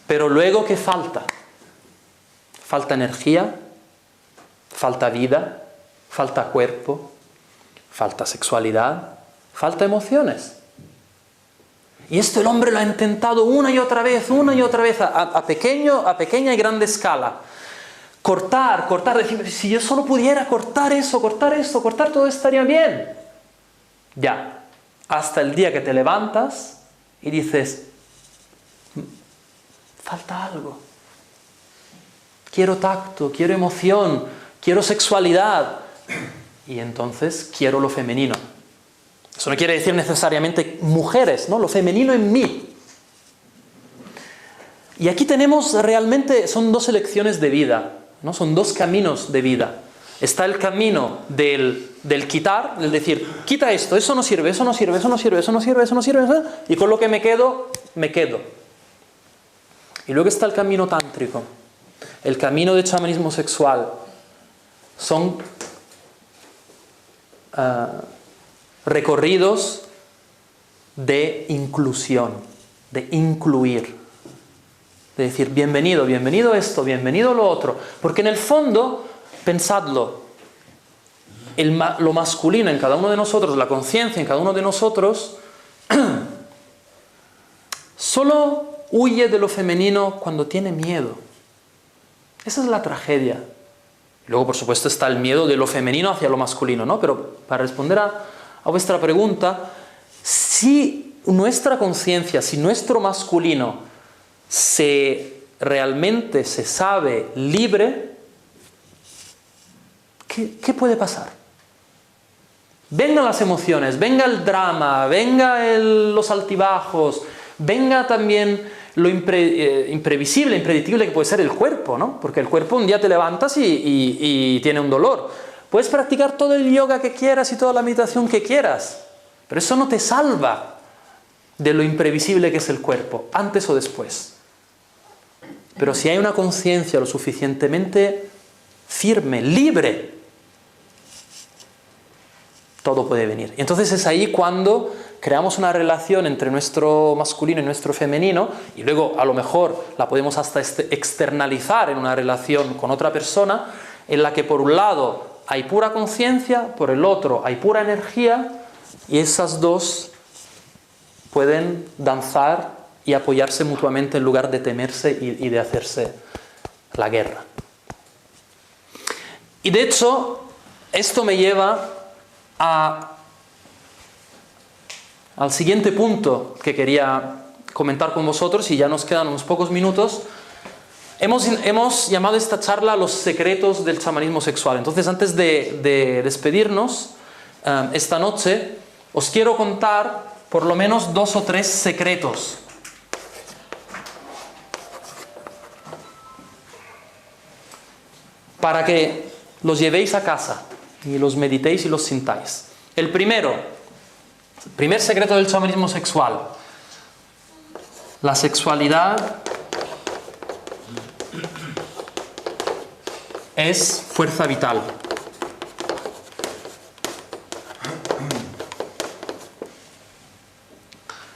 Speaker 1: Pero luego, ¿qué falta? Falta energía, falta vida, falta cuerpo, falta sexualidad, falta emociones. Y esto el hombre lo ha intentado una y otra vez, a pequeña y grande escala. Cortar, decir, si yo solo pudiera cortar eso, cortar todo estaría bien. Ya, hasta el día que te levantas y dices, falta algo. Quiero tacto, quiero emoción, quiero sexualidad. Y entonces quiero lo femenino. Eso no quiere decir necesariamente mujeres, ¿no? Lo femenino en mí. Y aquí tenemos realmente, son dos elecciones de vida, ¿no? Son dos caminos de vida. Está el camino del quitar, del decir, quita esto, eso no sirve, y con lo que me quedo. Y luego está el camino tántrico, el camino de chamanismo sexual. Son recorridos de inclusión, de incluir. De decir, bienvenido, bienvenido esto, bienvenido lo otro. Porque en el fondo, pensadlo, lo masculino en cada uno de nosotros, la conciencia en cada uno de nosotros, solo huye de lo femenino cuando tiene miedo. Esa es la tragedia. Luego, por supuesto, está el miedo de lo femenino hacia lo masculino, ¿no? Pero para responder a vuestra pregunta, si nuestra conciencia, si nuestro masculino realmente se sabe libre, ¿qué puede pasar? Vengan las emociones, venga el drama, venga los altibajos, venga también lo imprevisible, impredictible que puede ser el cuerpo, ¿no? Porque el cuerpo un día te levantas y tiene un dolor. Puedes practicar todo el yoga que quieras y toda la meditación que quieras, pero eso no te salva de lo imprevisible que es el cuerpo, antes o después. Pero si hay una conciencia lo suficientemente firme, libre, todo puede venir. Y entonces es ahí cuando creamos una relación entre nuestro masculino y nuestro femenino, y luego a lo mejor la podemos hasta externalizar en una relación con otra persona, en la que por un lado hay pura conciencia, por el otro hay pura energía, y esas dos pueden danzar y apoyarse mutuamente en lugar de temerse y de hacerse la guerra. Y de hecho, esto me lleva al siguiente punto que quería comentar con vosotros, y ya nos quedan unos pocos minutos. Hemos llamado esta charla Los secretos del chamanismo sexual. Entonces, antes de despedirnos, esta noche, os quiero contar por lo menos 2 o 3 secretos para que los llevéis a casa y los meditéis y los sintáis. El primer secreto del chamanismo sexual: la sexualidad es fuerza vital.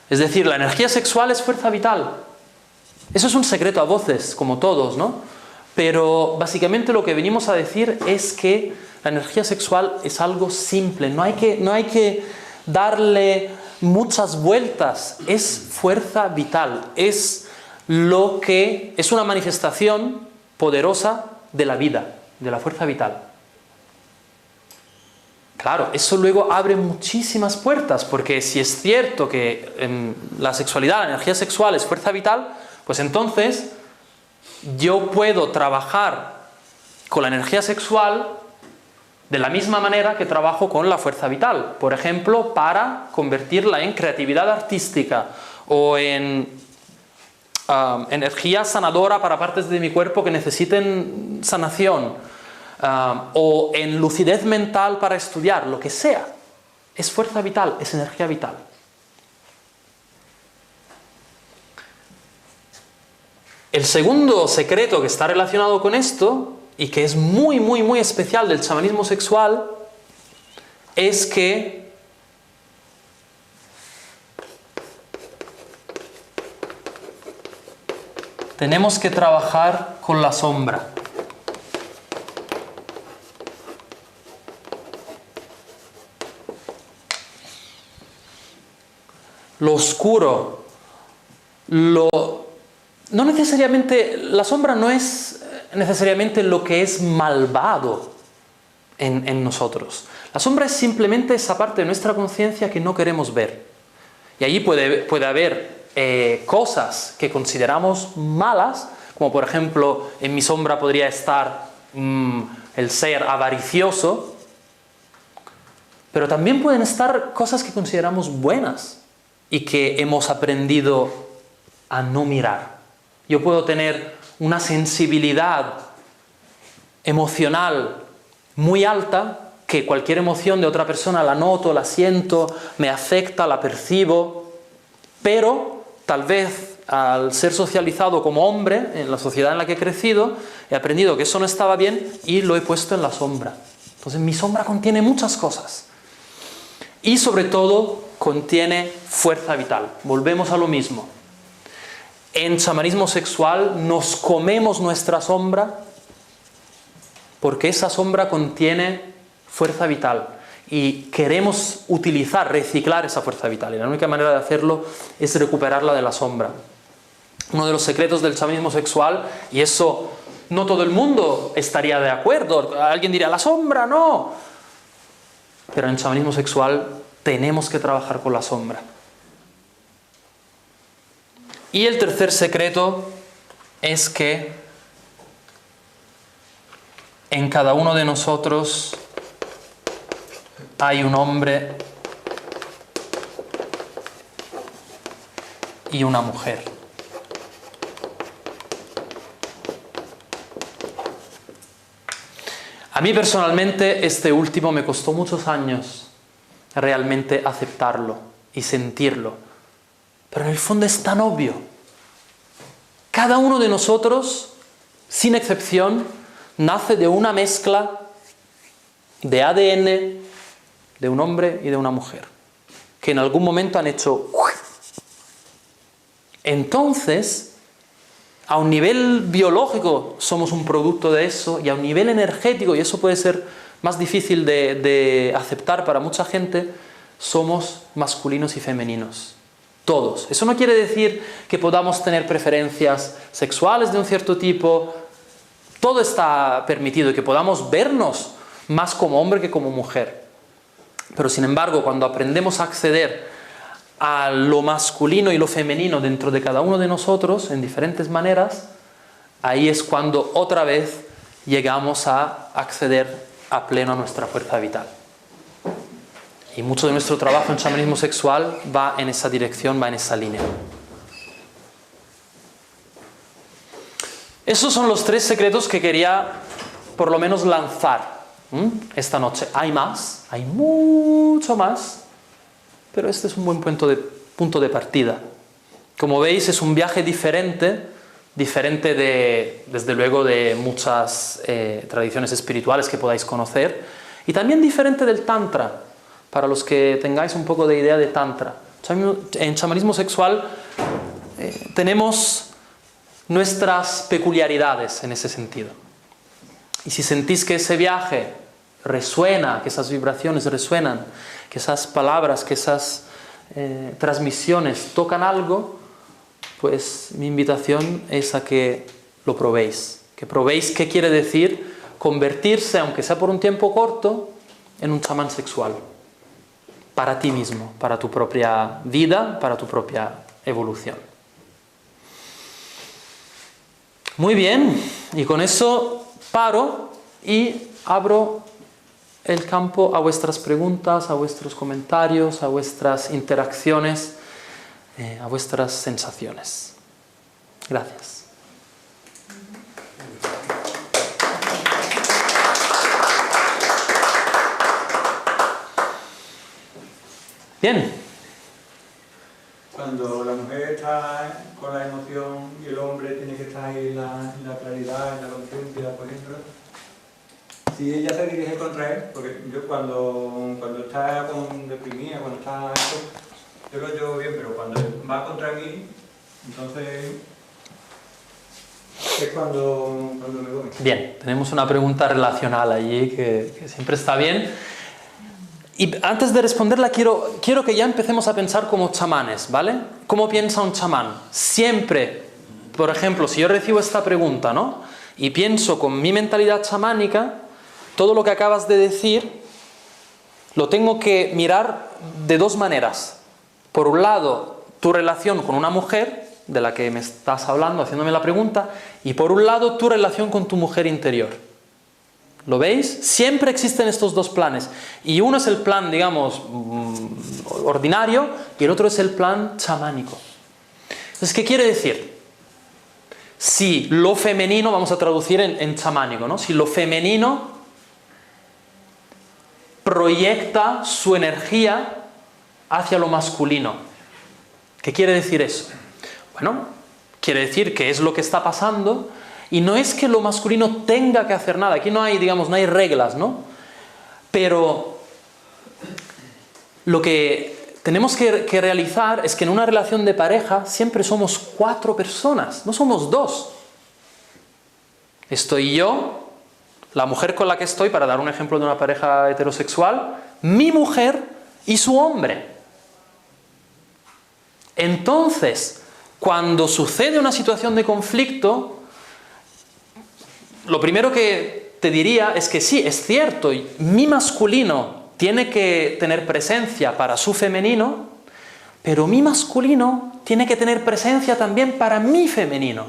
Speaker 1: Es decir, la energía sexual es fuerza vital. Eso es un secreto a voces, como todos, ¿no? Pero básicamente lo que venimos a decir es que la energía sexual es algo simple, no hay que darle muchas vueltas, es fuerza vital, es una manifestación poderosa de la vida, de la fuerza vital. Claro, eso luego abre muchísimas puertas, porque si es cierto que la sexualidad, la energía sexual es fuerza vital, pues entonces yo puedo trabajar con la energía sexual de la misma manera que trabajo con la fuerza vital. Por ejemplo, para convertirla en creatividad artística o en energía sanadora para partes de mi cuerpo que necesiten sanación, o en lucidez mental para estudiar, lo que sea. Es fuerza vital, es energía vital. El segundo secreto que está relacionado con esto, y que es muy, muy, muy especial del chamanismo sexual, es que tenemos que trabajar con la sombra. Lo oscuro, no necesariamente, la sombra no es necesariamente lo que es malvado en nosotros. La sombra es simplemente esa parte de nuestra conciencia que no queremos ver. Y allí puede haber cosas que consideramos malas, como por ejemplo, en mi sombra podría estar el ser avaricioso, pero también pueden estar cosas que consideramos buenas y que hemos aprendido a no mirar. Yo puedo tener una sensibilidad emocional muy alta, que cualquier emoción de otra persona la noto, la siento, me afecta, la percibo, pero tal vez al ser socializado como hombre en la sociedad en la que he crecido, he aprendido que eso no estaba bien y lo he puesto en la sombra. Entonces mi sombra contiene muchas cosas. Y sobre todo contiene fuerza vital. Volvemos a lo mismo. En chamanismo sexual nos comemos nuestra sombra porque esa sombra contiene fuerza vital y queremos utilizar, reciclar esa fuerza vital. Y la única manera de hacerlo es recuperarla de la sombra. Uno de los secretos del chamanismo sexual, y eso no todo el mundo estaría de acuerdo, alguien diría, la sombra, no. Pero en chamanismo sexual tenemos que trabajar con la sombra. Y el tercer secreto es que en cada uno de nosotros hay un hombre y una mujer. A mí personalmente este último me costó muchos años realmente aceptarlo y sentirlo. Pero en el fondo es tan obvio. Cada uno de nosotros, sin excepción, nace de una mezcla de ADN de un hombre y de una mujer, que en algún momento han hecho... Entonces, a un nivel biológico somos un producto de eso, y a un nivel energético, y eso puede ser más difícil de aceptar para mucha gente, somos masculinos y femeninos. Todos. Eso no quiere decir que podamos tener preferencias sexuales de un cierto tipo. Todo está permitido y que podamos vernos más como hombre que como mujer. Pero sin embargo, cuando aprendemos a acceder a lo masculino y lo femenino dentro de cada uno de nosotros, en diferentes maneras, ahí es cuando otra vez llegamos a acceder a pleno a nuestra fuerza vital. Y mucho de nuestro trabajo en chamanismo sexual va en esa dirección, va en esa línea. Esos son los 3 secretos que quería por lo menos lanzar esta noche. Hay más, hay mucho más, pero este es un buen punto de partida. Como veis, es un viaje diferente desde luego de muchas tradiciones espirituales que podáis conocer, y también diferente del Tantra, para los que tengáis un poco de idea de Tantra. En chamanismo sexual tenemos nuestras peculiaridades en ese sentido. Y si sentís que ese viaje resuena, que esas vibraciones resuenan, que esas palabras, que esas transmisiones tocan algo, pues mi invitación es a que lo probéis. Que probéis qué quiere decir convertirse, aunque sea por un tiempo corto, en un chamán sexual. Para ti mismo, para tu propia vida, para tu propia evolución. Muy bien, y con eso paro y abro el campo a vuestras preguntas, a vuestros comentarios, a vuestras interacciones, a vuestras sensaciones. Gracias. Bien.
Speaker 3: Cuando la mujer está con la emoción y el hombre tiene que estar ahí en la claridad, en la conciencia, por ejemplo, si ella se dirige contra él, porque yo cuando está deprimida, cuando está esto, yo lo llevo bien, pero cuando va contra mí, entonces es cuando me voy.
Speaker 1: Bien, tenemos una pregunta relacional allí que siempre está bien. Y antes de responderla quiero que ya empecemos a pensar como chamanes, ¿vale? ¿Cómo piensa un chamán? Siempre, por ejemplo, si yo recibo esta pregunta, ¿no? Y pienso con mi mentalidad chamánica, todo lo que acabas de decir lo tengo que mirar de 2 maneras. Por un lado, tu relación con una mujer, de la que me estás hablando, haciéndome la pregunta, y por un lado, tu relación con tu mujer interior. ¿Lo veis? Siempre existen estos 2 planes. Y uno es el plan, digamos, ordinario, y el otro es el plan chamánico. Entonces, ¿qué quiere decir? Si lo femenino, vamos a traducir en chamánico, ¿no? Si lo femenino proyecta su energía hacia lo masculino. ¿Qué quiere decir eso? Bueno, quiere decir que es lo que está pasando. Y no es que lo masculino tenga que hacer nada, aquí no hay, digamos, no hay reglas, ¿no? Pero lo que tenemos que realizar es que en una relación de pareja siempre somos 4 personas, no somos 2. Estoy yo, la mujer con la que estoy, para dar un ejemplo de una pareja heterosexual, mi mujer y su hombre. Entonces, cuando sucede una situación de conflicto, lo primero que te diría es que sí, es cierto, mi masculino tiene que tener presencia para su femenino, pero mi masculino tiene que tener presencia también para mi femenino.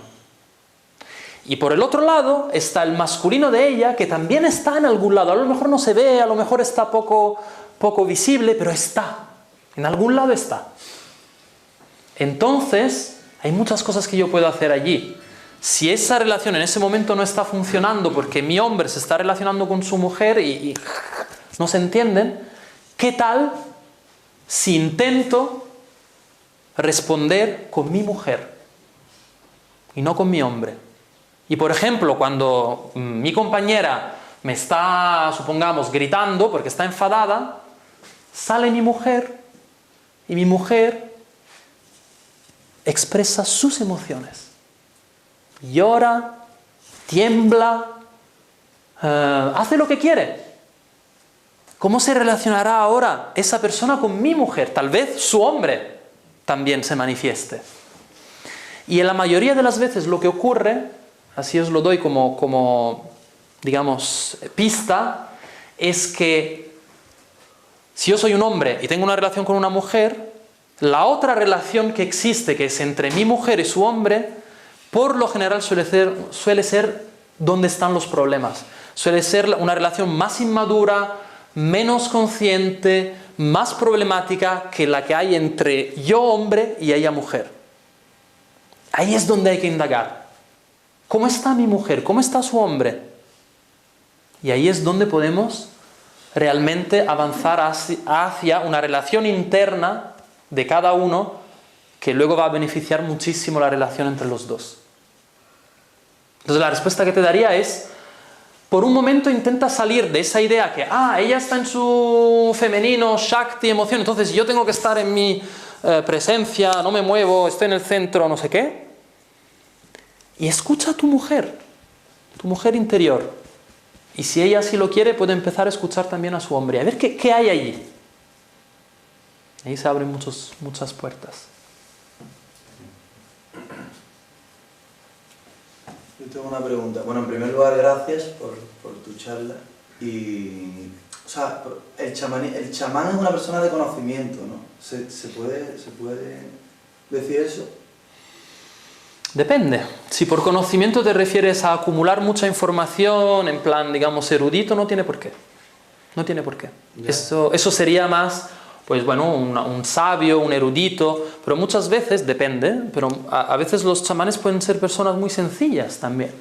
Speaker 1: Y por el otro lado está el masculino de ella, que también está en algún lado. A lo mejor no se ve, a lo mejor está poco visible, pero está. En algún lado está. Entonces, hay muchas cosas que yo puedo hacer allí. Si esa relación en ese momento no está funcionando porque mi hombre se está relacionando con su mujer y no se entienden, ¿qué tal si intento responder con mi mujer y no con mi hombre? Y por ejemplo, cuando mi compañera me está, supongamos, gritando porque está enfadada, sale mi mujer y mi mujer expresa sus emociones. Llora, tiembla, hace lo que quiere. ¿Cómo se relacionará ahora esa persona con mi mujer? Tal vez su hombre también se manifieste. Y en la mayoría de las veces lo que ocurre, así os lo doy como digamos, pista, es que si yo soy un hombre y tengo una relación con una mujer, la otra relación que existe, que es entre mi mujer y su hombre, por lo general suele ser donde están los problemas. Suele ser una relación más inmadura, menos consciente, más problemática que la que hay entre yo hombre y ella mujer. Ahí es donde hay que indagar. ¿Cómo está mi mujer? ¿Cómo está su hombre? Y ahí es donde podemos realmente avanzar hacia una relación interna de cada uno que luego va a beneficiar muchísimo la relación entre los dos. Entonces la respuesta que te daría es, por un momento intenta salir de esa idea que, ella está en su femenino, Shakti, emoción, entonces yo tengo que estar en mi presencia, no me muevo, estoy en el centro, no sé qué. Y escucha a tu mujer interior. Y si ella así lo quiere, puede empezar a escuchar también a su hombre. A ver qué hay allí. Ahí se abren muchas puertas.
Speaker 4: Yo tengo una pregunta. Bueno, en primer lugar, gracias por tu charla. Y, o sea, el chamán es una persona de conocimiento, ¿no? ¿Se puede decir eso?
Speaker 1: Depende. Si por conocimiento te refieres a acumular mucha información, en plan, digamos, erudito, no tiene por qué. No tiene por qué. Eso sería más, pues bueno, un sabio, un erudito, pero muchas veces, depende, pero a veces los chamanes pueden ser personas muy sencillas también.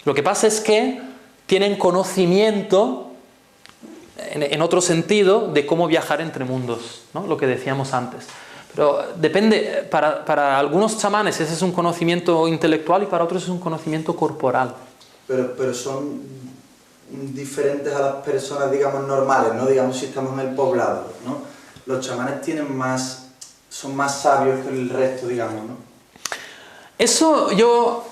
Speaker 1: Lo que pasa es que tienen conocimiento, en otro sentido, de cómo viajar entre mundos, ¿no? Lo que decíamos antes. Pero depende, para algunos chamanes ese es un conocimiento intelectual y para otros es un conocimiento corporal.
Speaker 4: Pero son diferentes a las personas, digamos, normales, ¿no? Digamos, si estamos en el poblado, ¿no? Los chamanes son más sabios que el resto, digamos, ¿no?
Speaker 1: Eso yo,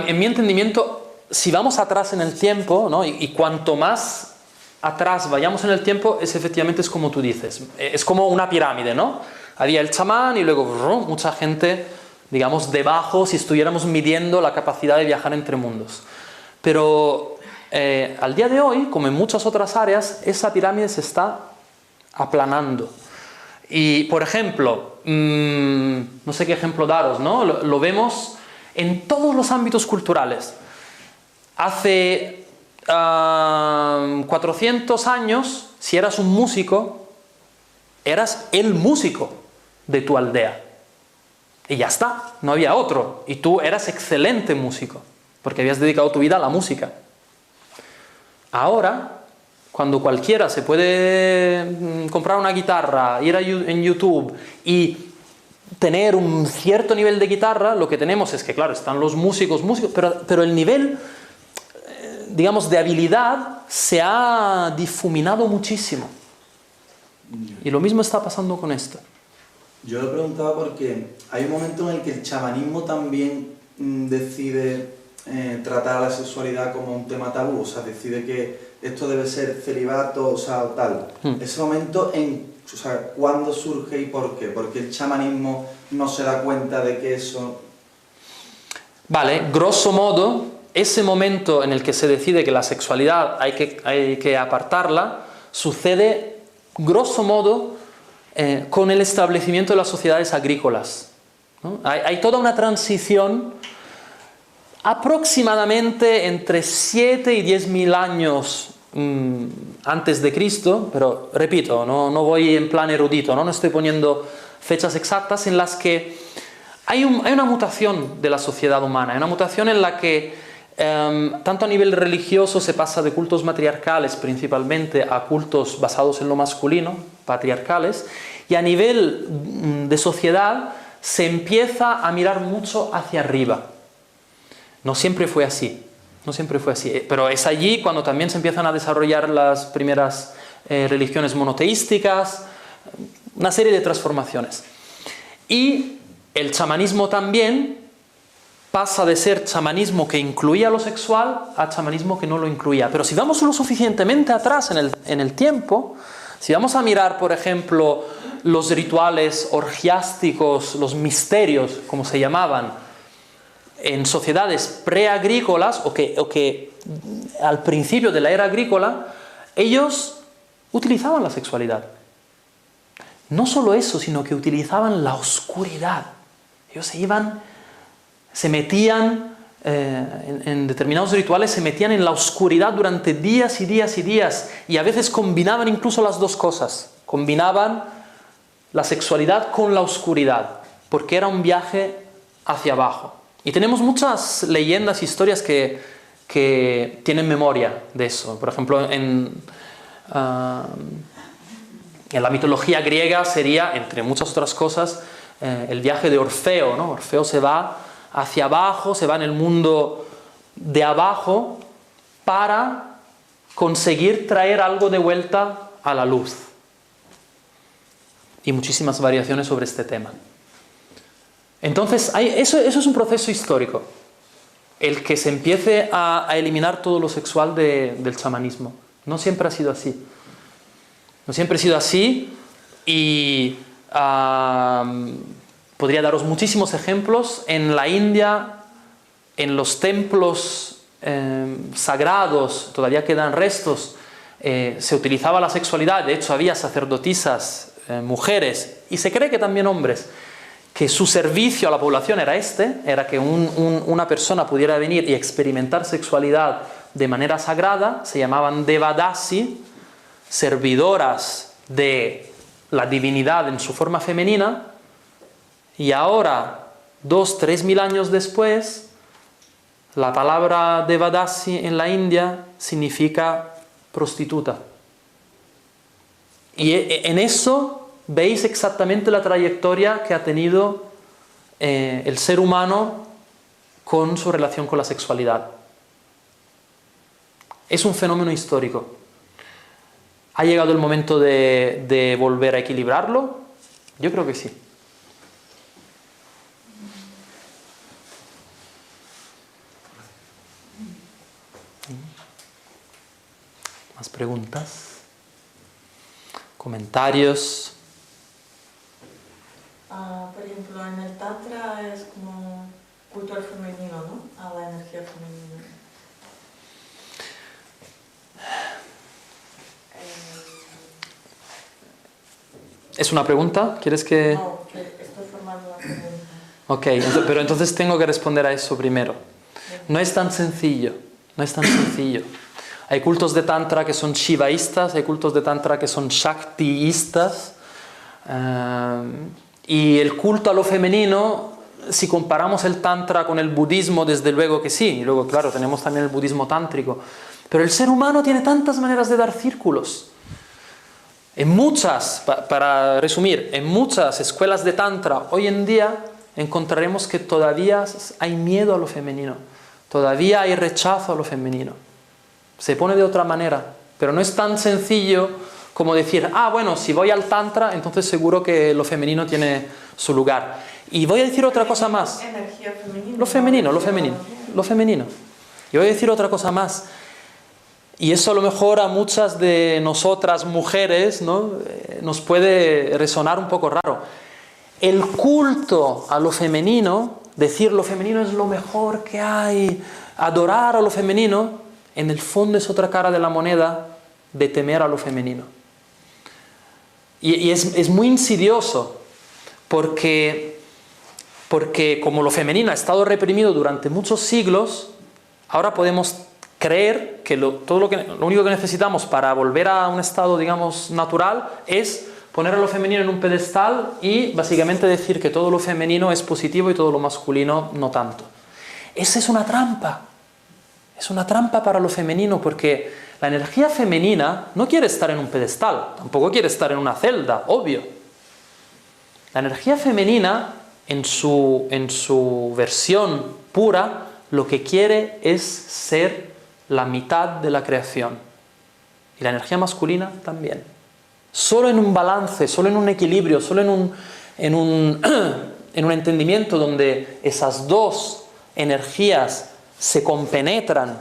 Speaker 1: en mi entendimiento, si vamos atrás en el tiempo, ¿no? y cuanto más atrás vayamos en el tiempo, efectivamente es como tú dices, es como una pirámide, ¿no? Había el chamán y luego mucha gente, digamos, debajo, si estuviéramos midiendo la capacidad de viajar entre mundos. Pero al día de hoy, como en muchas otras áreas, esa pirámide se está aplanando. Y, por ejemplo, no sé qué ejemplo daros, ¿no? Lo vemos en todos los ámbitos culturales. Hace 400 años, si eras un músico, eras el músico de tu aldea. Y ya está, no había otro. Y tú eras excelente músico, porque habías dedicado tu vida a la música. Ahora, cuando cualquiera se puede comprar una guitarra, ir en YouTube y tener un cierto nivel de guitarra, lo que tenemos es que, claro, están los músicos, pero el nivel, digamos, de habilidad se ha difuminado muchísimo. Y lo mismo está pasando con esto.
Speaker 4: Yo lo preguntaba porque hay un momento en el que el chamanismo también decide tratar a la sexualidad como un tema tabú, o sea, decide que esto debe ser celibato, o sea, tal. Ese momento, o sea, ¿cuándo surge y por qué? Porque el chamanismo no se da cuenta de que eso...
Speaker 1: Vale, grosso modo, ese momento en el que se decide que la sexualidad hay que apartarla, sucede, grosso modo, con el establecimiento de las sociedades agrícolas, ¿no? Hay toda una transición aproximadamente entre 7 y 10.000 años antes de Cristo, pero repito, no voy en plan erudito, no estoy poniendo fechas exactas, en las que hay una mutación de la sociedad humana, hay una mutación en la que tanto a nivel religioso se pasa de cultos matriarcales principalmente a cultos basados en lo masculino, patriarcales, y a nivel de sociedad se empieza a mirar mucho hacia arriba. No siempre fue así, pero es allí cuando también se empiezan a desarrollar las primeras religiones monoteísticas, una serie de transformaciones. Y el chamanismo también pasa de ser chamanismo que incluía lo sexual a chamanismo que no lo incluía. Pero si vamos lo suficientemente atrás en el tiempo, si vamos a mirar, por ejemplo, los rituales orgiásticos, los misterios, como se llamaban, en sociedades preagrícolas o que al principio de la era agrícola, ellos utilizaban la sexualidad. No solo eso, sino que utilizaban la oscuridad. Ellos se metían en determinados rituales, se metían en la oscuridad durante días y días y días, y a veces combinaban incluso las dos cosas. Combinaban la sexualidad con la oscuridad, porque era un viaje hacia abajo. Y tenemos muchas leyendas, historias que tienen memoria de eso. Por ejemplo, en la mitología griega sería, entre muchas otras cosas, el viaje de Orfeo, ¿no? Orfeo se va hacia abajo, se va en el mundo de abajo para conseguir traer algo de vuelta a la luz. Y muchísimas variaciones sobre este tema. Entonces, eso es un proceso histórico, el que se empiece a eliminar todo lo sexual del chamanismo. No siempre ha sido así. No siempre ha sido así, y podría daros muchísimos ejemplos. En la India, en los templos sagrados, todavía quedan restos, se utilizaba la sexualidad. De hecho, había sacerdotisas, mujeres, y se cree que también hombres, que su servicio a la población era que una persona pudiera venir y experimentar sexualidad de manera sagrada. Se llamaban devadasi, servidoras de la divinidad en su forma femenina. Y ahora, 2.000-3.000 años después, la palabra devadasi en la India significa prostituta. Y en eso veis exactamente la trayectoria que ha tenido el ser humano con su relación con la sexualidad. Es un fenómeno histórico. ¿Ha llegado el momento de volver a equilibrarlo? Yo creo que sí. ¿Más preguntas? ¿Comentarios?
Speaker 5: Por ejemplo, en el Tantra es como culto al femenino, ¿no? A la energía femenina.
Speaker 1: ¿Es una pregunta? ¿Quieres que...?
Speaker 5: No, que estoy formando una pregunta.
Speaker 1: Ok, pero entonces tengo que responder a eso primero. No es tan sencillo, no es tan sencillo. Hay cultos de Tantra que son shivaístas, hay cultos de Tantra que son shaktiístas. Y el culto a lo femenino, si comparamos el Tantra con el budismo, desde luego que sí. Y luego, claro, tenemos también el budismo tántrico. Pero el ser humano tiene tantas maneras de dar círculos. En muchas, para resumir, en muchas escuelas de Tantra hoy en día encontraremos que todavía hay miedo a lo femenino. Todavía hay rechazo a lo femenino. Se pone de otra manera, pero no es tan sencillo como decir, ah, bueno, si voy al Tantra, entonces seguro que lo femenino tiene su lugar. Y voy a decir otra cosa más.
Speaker 5: Energía femenina.
Speaker 1: Lo femenino. Y voy a decir otra cosa más. Y eso a lo mejor a muchas de nosotras mujeres, ¿no?, nos puede resonar un poco raro. El culto a lo femenino, decir lo femenino es lo mejor que hay, adorar a lo femenino, en el fondo es otra cara de la moneda de temer a lo femenino. Y es muy insidioso, porque como lo femenino ha estado reprimido durante muchos siglos, ahora podemos creer que lo único que necesitamos para volver a un estado, digamos, natural es poner a lo femenino en un pedestal y básicamente decir que todo lo femenino es positivo y todo lo masculino no tanto. Esa es una trampa. Es una trampa para lo femenino, porque la energía femenina no quiere estar en un pedestal, tampoco quiere estar en una celda, obvio. La energía femenina, en su versión pura, lo que quiere es ser la mitad de la creación. Y la energía masculina también. Solo en un balance, solo en un equilibrio, solo en un entendimiento donde esas dos energías se compenetran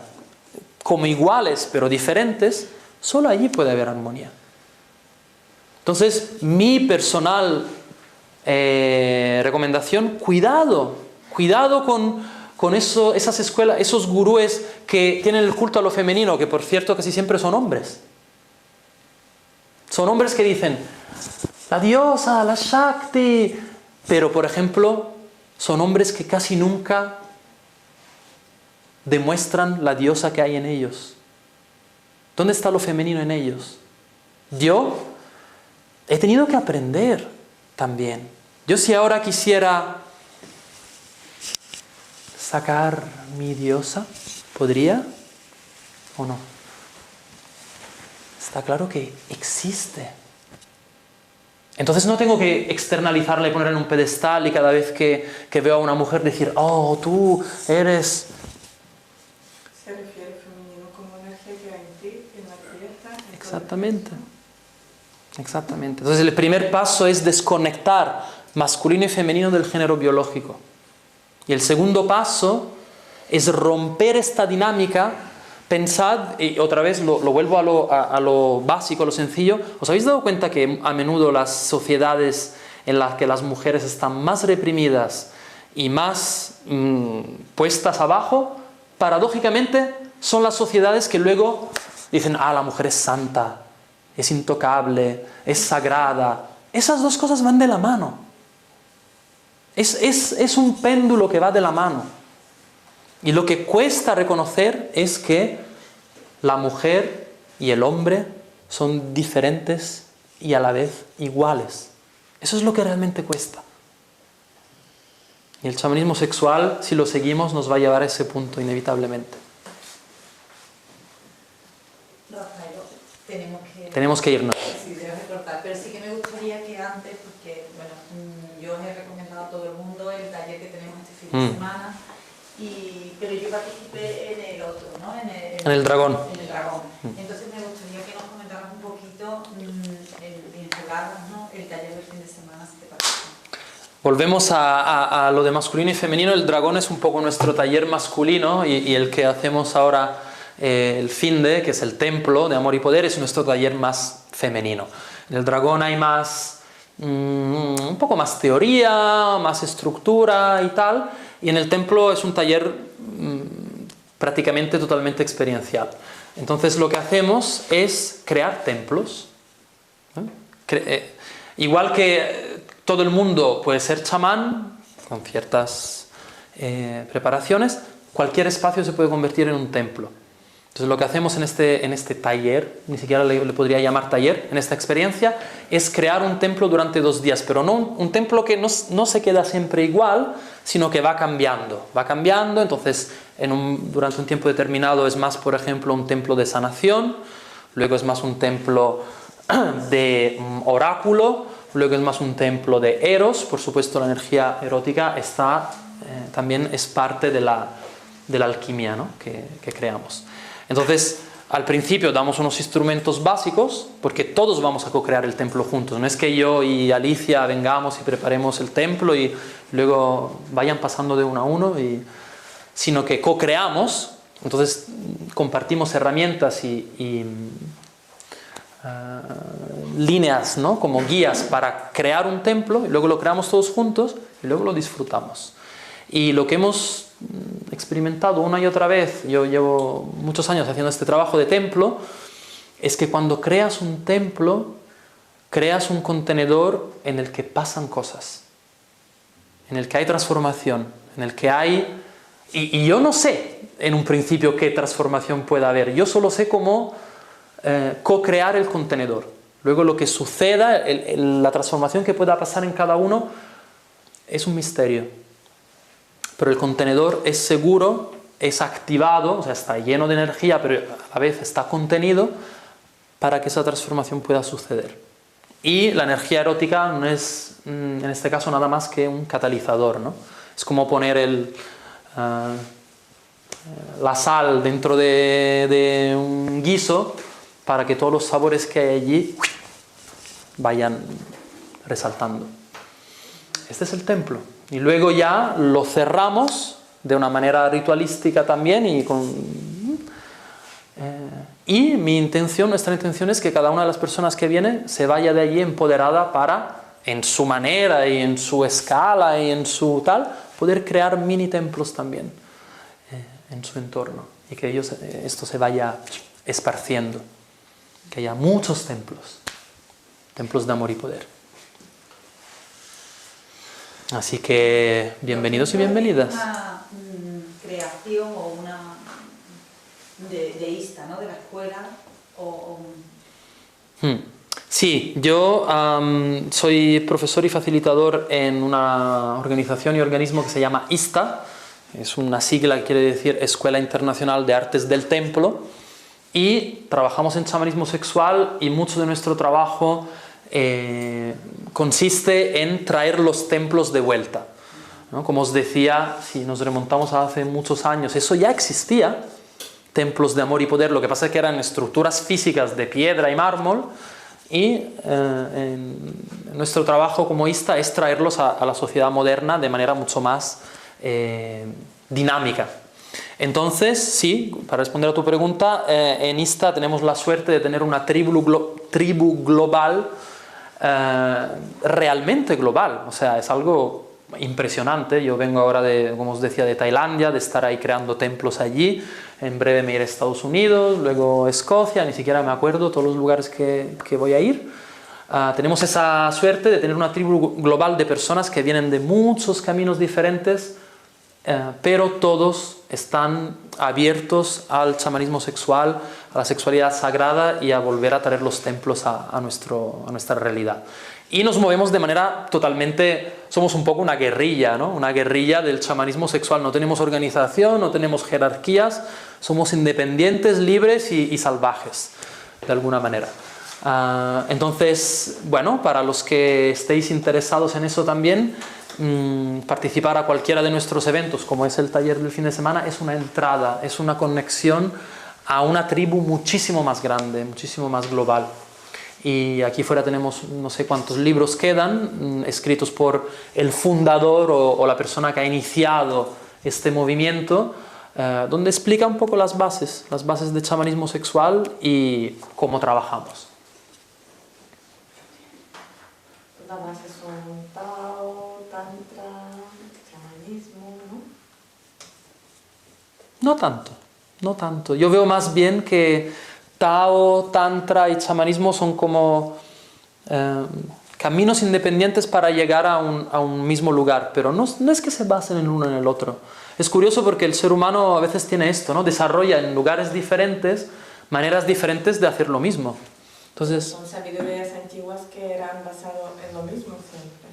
Speaker 1: como iguales pero diferentes, solo allí puede haber armonía. Entonces, mi personal recomendación, cuidado con esas escuelas, esos gurúes que tienen el culto a lo femenino, que por cierto casi siempre son hombres. Son hombres que dicen, la diosa, la Shakti, pero por ejemplo, son hombres que casi nunca demuestran la diosa que hay en ellos. ¿Dónde está lo femenino en ellos? Yo he tenido que aprender también. Yo si ahora quisiera sacar mi diosa, ¿podría o no? Está claro que existe. Entonces no tengo que externalizarla y ponerla en un pedestal y cada vez que veo a una mujer decir, oh, tú eres...
Speaker 5: Se refiere femenino como energía que hay en ti, en la pieza.
Speaker 1: Exactamente. Entonces el primer paso es desconectar masculino y femenino del género biológico. Y el segundo paso es romper esta dinámica. Pensad, y otra vez lo vuelvo a lo básico, a lo sencillo. ¿Os habéis dado cuenta que a menudo las sociedades en las que las mujeres están más reprimidas y más puestas abajo, paradójicamente son las sociedades que luego dicen, ah, la mujer es santa, es intocable, es sagrada? Esas dos cosas van de la mano. Es un péndulo que va de la mano. Y lo que cuesta reconocer es que la mujer y el hombre son diferentes y a la vez iguales. Eso es lo que realmente cuesta. Y el chamanismo sexual, si lo seguimos, nos va a llevar a ese punto inevitablemente.
Speaker 2: Rafael,
Speaker 1: Tenemos que irnos.
Speaker 2: Sí, tenemos que cortar, pero sí que me gustaría que antes, porque bueno, yo os he recomendado a todo el mundo el taller que tenemos este fin de semana, pero yo participé en el otro, ¿no? En el dragón. Entonces me gustaría que nos comentaras un poquito, vincularnos, ¿no?, el taller del fin de semana, si te parece.
Speaker 1: Volvemos a lo de masculino y femenino. El dragón es un poco nuestro taller masculino y el que hacemos ahora, el finde, que es el templo de amor y poder, es nuestro taller más femenino. En el dragón hay más, un poco más teoría, más estructura y tal, y en el templo es un taller prácticamente totalmente experiencial. Entonces lo que hacemos es crear templos. Igual que todo el mundo puede ser chamán, con ciertas preparaciones, cualquier espacio se puede convertir en un templo. Entonces lo que hacemos en este taller, ni siquiera le podría llamar taller, en esta experiencia, es crear un templo durante 2 días, pero no un templo que no se queda siempre igual, sino que va cambiando. Entonces durante un tiempo determinado es más, por ejemplo, un templo de sanación, luego es más un templo de oráculo, luego es más un templo de eros. Por supuesto, la energía erótica también es parte de la alquimia, ¿no?, que creamos. Entonces, Al principio damos unos instrumentos básicos, porque todos vamos a co-crear el templo juntos. No es que yo y Alicia vengamos y preparemos el templo y luego vayan pasando de uno a uno, sino que co-creamos, entonces compartimos herramientas y líneas, ¿no? Como guías para crear un templo, y luego lo creamos todos juntos y luego lo disfrutamos. Y lo que hemos experimentado una y otra vez, yo llevo muchos años haciendo este trabajo de templo, es que cuando creas un templo, creas un contenedor en el que pasan cosas, en el que hay transformación, en el que hay... Y yo no sé en un principio qué transformación pueda haber, yo solo sé cómo co-crear el contenedor. Luego lo que suceda, la transformación que pueda pasar en cada uno, es un misterio. Pero el contenedor es seguro, es activado, o sea, está lleno de energía, pero a la vez está contenido para que esa transformación pueda suceder. Y la energía erótica no es, en este caso, nada más que un catalizador, ¿no? Es como poner la sal dentro de un guiso para que todos los sabores que hay allí vayan resaltando. Este es el templo. Y luego ya lo cerramos de una manera ritualística también y nuestra intención es que cada una de las personas que viene se vaya de allí empoderada para, en su manera y en su escala y en su tal, poder crear mini templos también en su entorno y que esto se vaya esparciendo, que haya muchos templos de amor y poder. Así que bienvenidos y bienvenidas.
Speaker 2: Una creación o una de ISTA, ¿no? De la escuela
Speaker 1: Sí, yo soy profesor y facilitador en una organización y organismo que se llama ISTA. Es una sigla que quiere decir Escuela Internacional de Artes del Templo. Y trabajamos en chamanismo sexual y mucho de nuestro trabajo consiste en traer los templos de vuelta, ¿no? Como os decía, si nos remontamos a hace muchos años, eso ya existía, templos de amor y poder, lo que pasa es que eran estructuras físicas de piedra y mármol, y nuestro trabajo como ISTA es traerlos a la sociedad moderna de manera mucho más dinámica. Entonces, sí, para responder a tu pregunta, en ISTA tenemos la suerte de tener una tribu global, realmente global, o sea, es algo impresionante. Yo vengo ahora como os decía, de Tailandia, de estar ahí creando templos allí. En breve me iré a Estados Unidos, luego Escocia, ni siquiera me acuerdo todos los lugares que voy a ir. Tenemos esa suerte de tener una tribu global de personas que vienen de muchos caminos diferentes, pero todos están abiertos al chamanismo sexual, a la sexualidad sagrada y a volver a traer los templos a nuestra realidad. Y nos movemos de manera totalmente, somos un poco una guerrilla, ¿no? Una guerrilla del chamanismo sexual. No tenemos organización, no tenemos jerarquías, somos independientes, libres y salvajes, de alguna manera. Entonces, bueno, para los que estéis interesados en eso también, participar a cualquiera de nuestros eventos, como es el taller del fin de semana, es una entrada, es una conexión a una tribu muchísimo más grande, muchísimo más global. Y aquí fuera tenemos no sé cuántos libros quedan, escritos por el fundador o la persona que ha iniciado este movimiento, donde explica un poco las bases de chamanismo sexual y cómo trabajamos.
Speaker 5: Las bases son Tao, Tantra, chamanismo, ¿no? No tanto. Yo veo más bien que Tao, Tantra y chamanismo son como caminos independientes para llegar a un mismo lugar, pero no es que se basen en uno en el otro. Es curioso porque el ser humano a veces tiene esto, ¿no? Desarrolla en lugares diferentes maneras diferentes de hacer lo mismo. Entonces, son sabidurías antiguas que eran basadas en lo mismo siempre.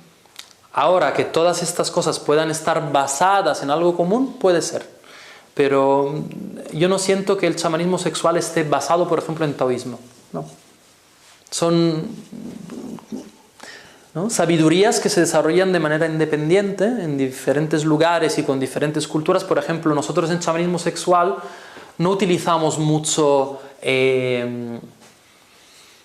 Speaker 1: Ahora que todas estas cosas puedan estar basadas en algo común, puede ser. Pero yo no siento que el chamanismo sexual esté basado, por ejemplo, en taoísmo. No. Son, ¿no?, sabidurías que se desarrollan de manera independiente en diferentes lugares y con diferentes culturas. Por ejemplo, nosotros en chamanismo sexual no utilizamos mucho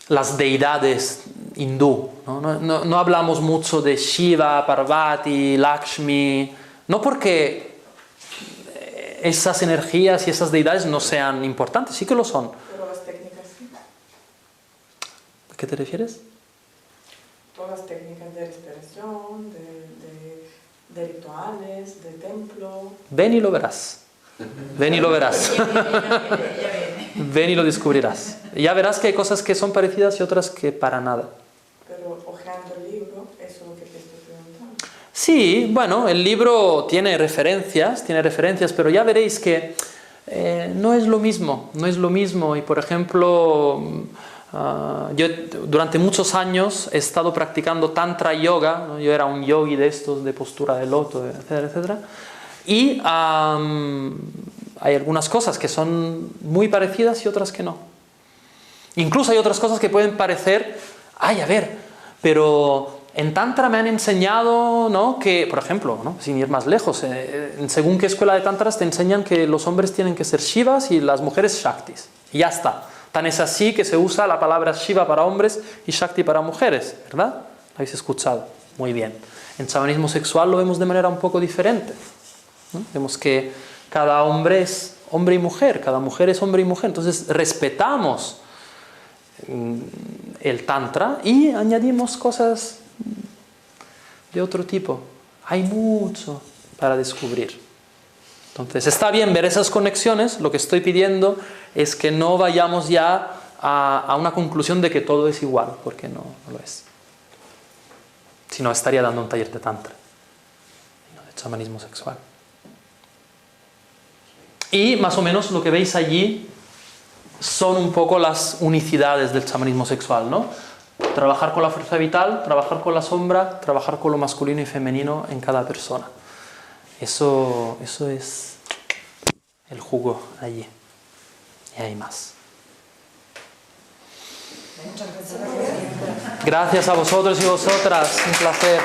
Speaker 5: las deidades hindú. No hablamos mucho de Shiva, Parvati, Lakshmi, no porque esas energías y esas deidades no sean importantes, sí que lo son.
Speaker 6: Pero las técnicas sí.
Speaker 5: ¿A qué te refieres?
Speaker 6: Todas las técnicas de respiración, de rituales, de templo.
Speaker 5: Ven y lo verás. Ven y lo verás.
Speaker 2: Ya viene.
Speaker 5: Ven y lo descubrirás. Ya verás que hay cosas que son parecidas y otras que para nada.
Speaker 6: Pero hojeando el libro, eso es lo que te estoy preguntando.
Speaker 5: Sí, bueno, el libro tiene referencias, pero ya veréis que no es lo mismo, Y por ejemplo, yo durante muchos años he estado practicando Tantra Yoga, ¿no? Yo era un yogi de estos, de postura de loto, etcétera, etcétera. Y hay algunas cosas que son muy parecidas y otras que no. Incluso hay otras cosas que pueden parecer, pero en Tantra me han enseñado, ¿no? Que, por ejemplo, ¿no? Sin ir más lejos, según qué escuela de Tantras te enseñan que los hombres tienen que ser Shivas y las mujeres Shaktis. Y ya está. Tan es así que se usa la palabra Shiva para hombres y Shakti para mujeres, ¿verdad? ¿Lo habéis escuchado? Muy bien. En chamanismo sexual lo vemos de manera un poco diferente, ¿no? Vemos que cada hombre es hombre y mujer, cada mujer es hombre y mujer. Entonces respetamos el Tantra y añadimos cosas de otro tipo. Hay mucho para descubrir. Entonces está bien ver esas conexiones. Lo que estoy pidiendo es que no vayamos ya a una conclusión de que todo es igual, porque no lo es. Si no, estaría dando un taller de Tantra, no de chamanismo sexual. Y más o menos lo que veis allí son un poco las unicidades del chamanismo sexual, ¿no? Trabajar con la fuerza vital, trabajar con la sombra, trabajar con lo masculino y femenino en cada persona. Eso es el jugo allí. Y hay más. Gracias a vosotros y vosotras. Un placer.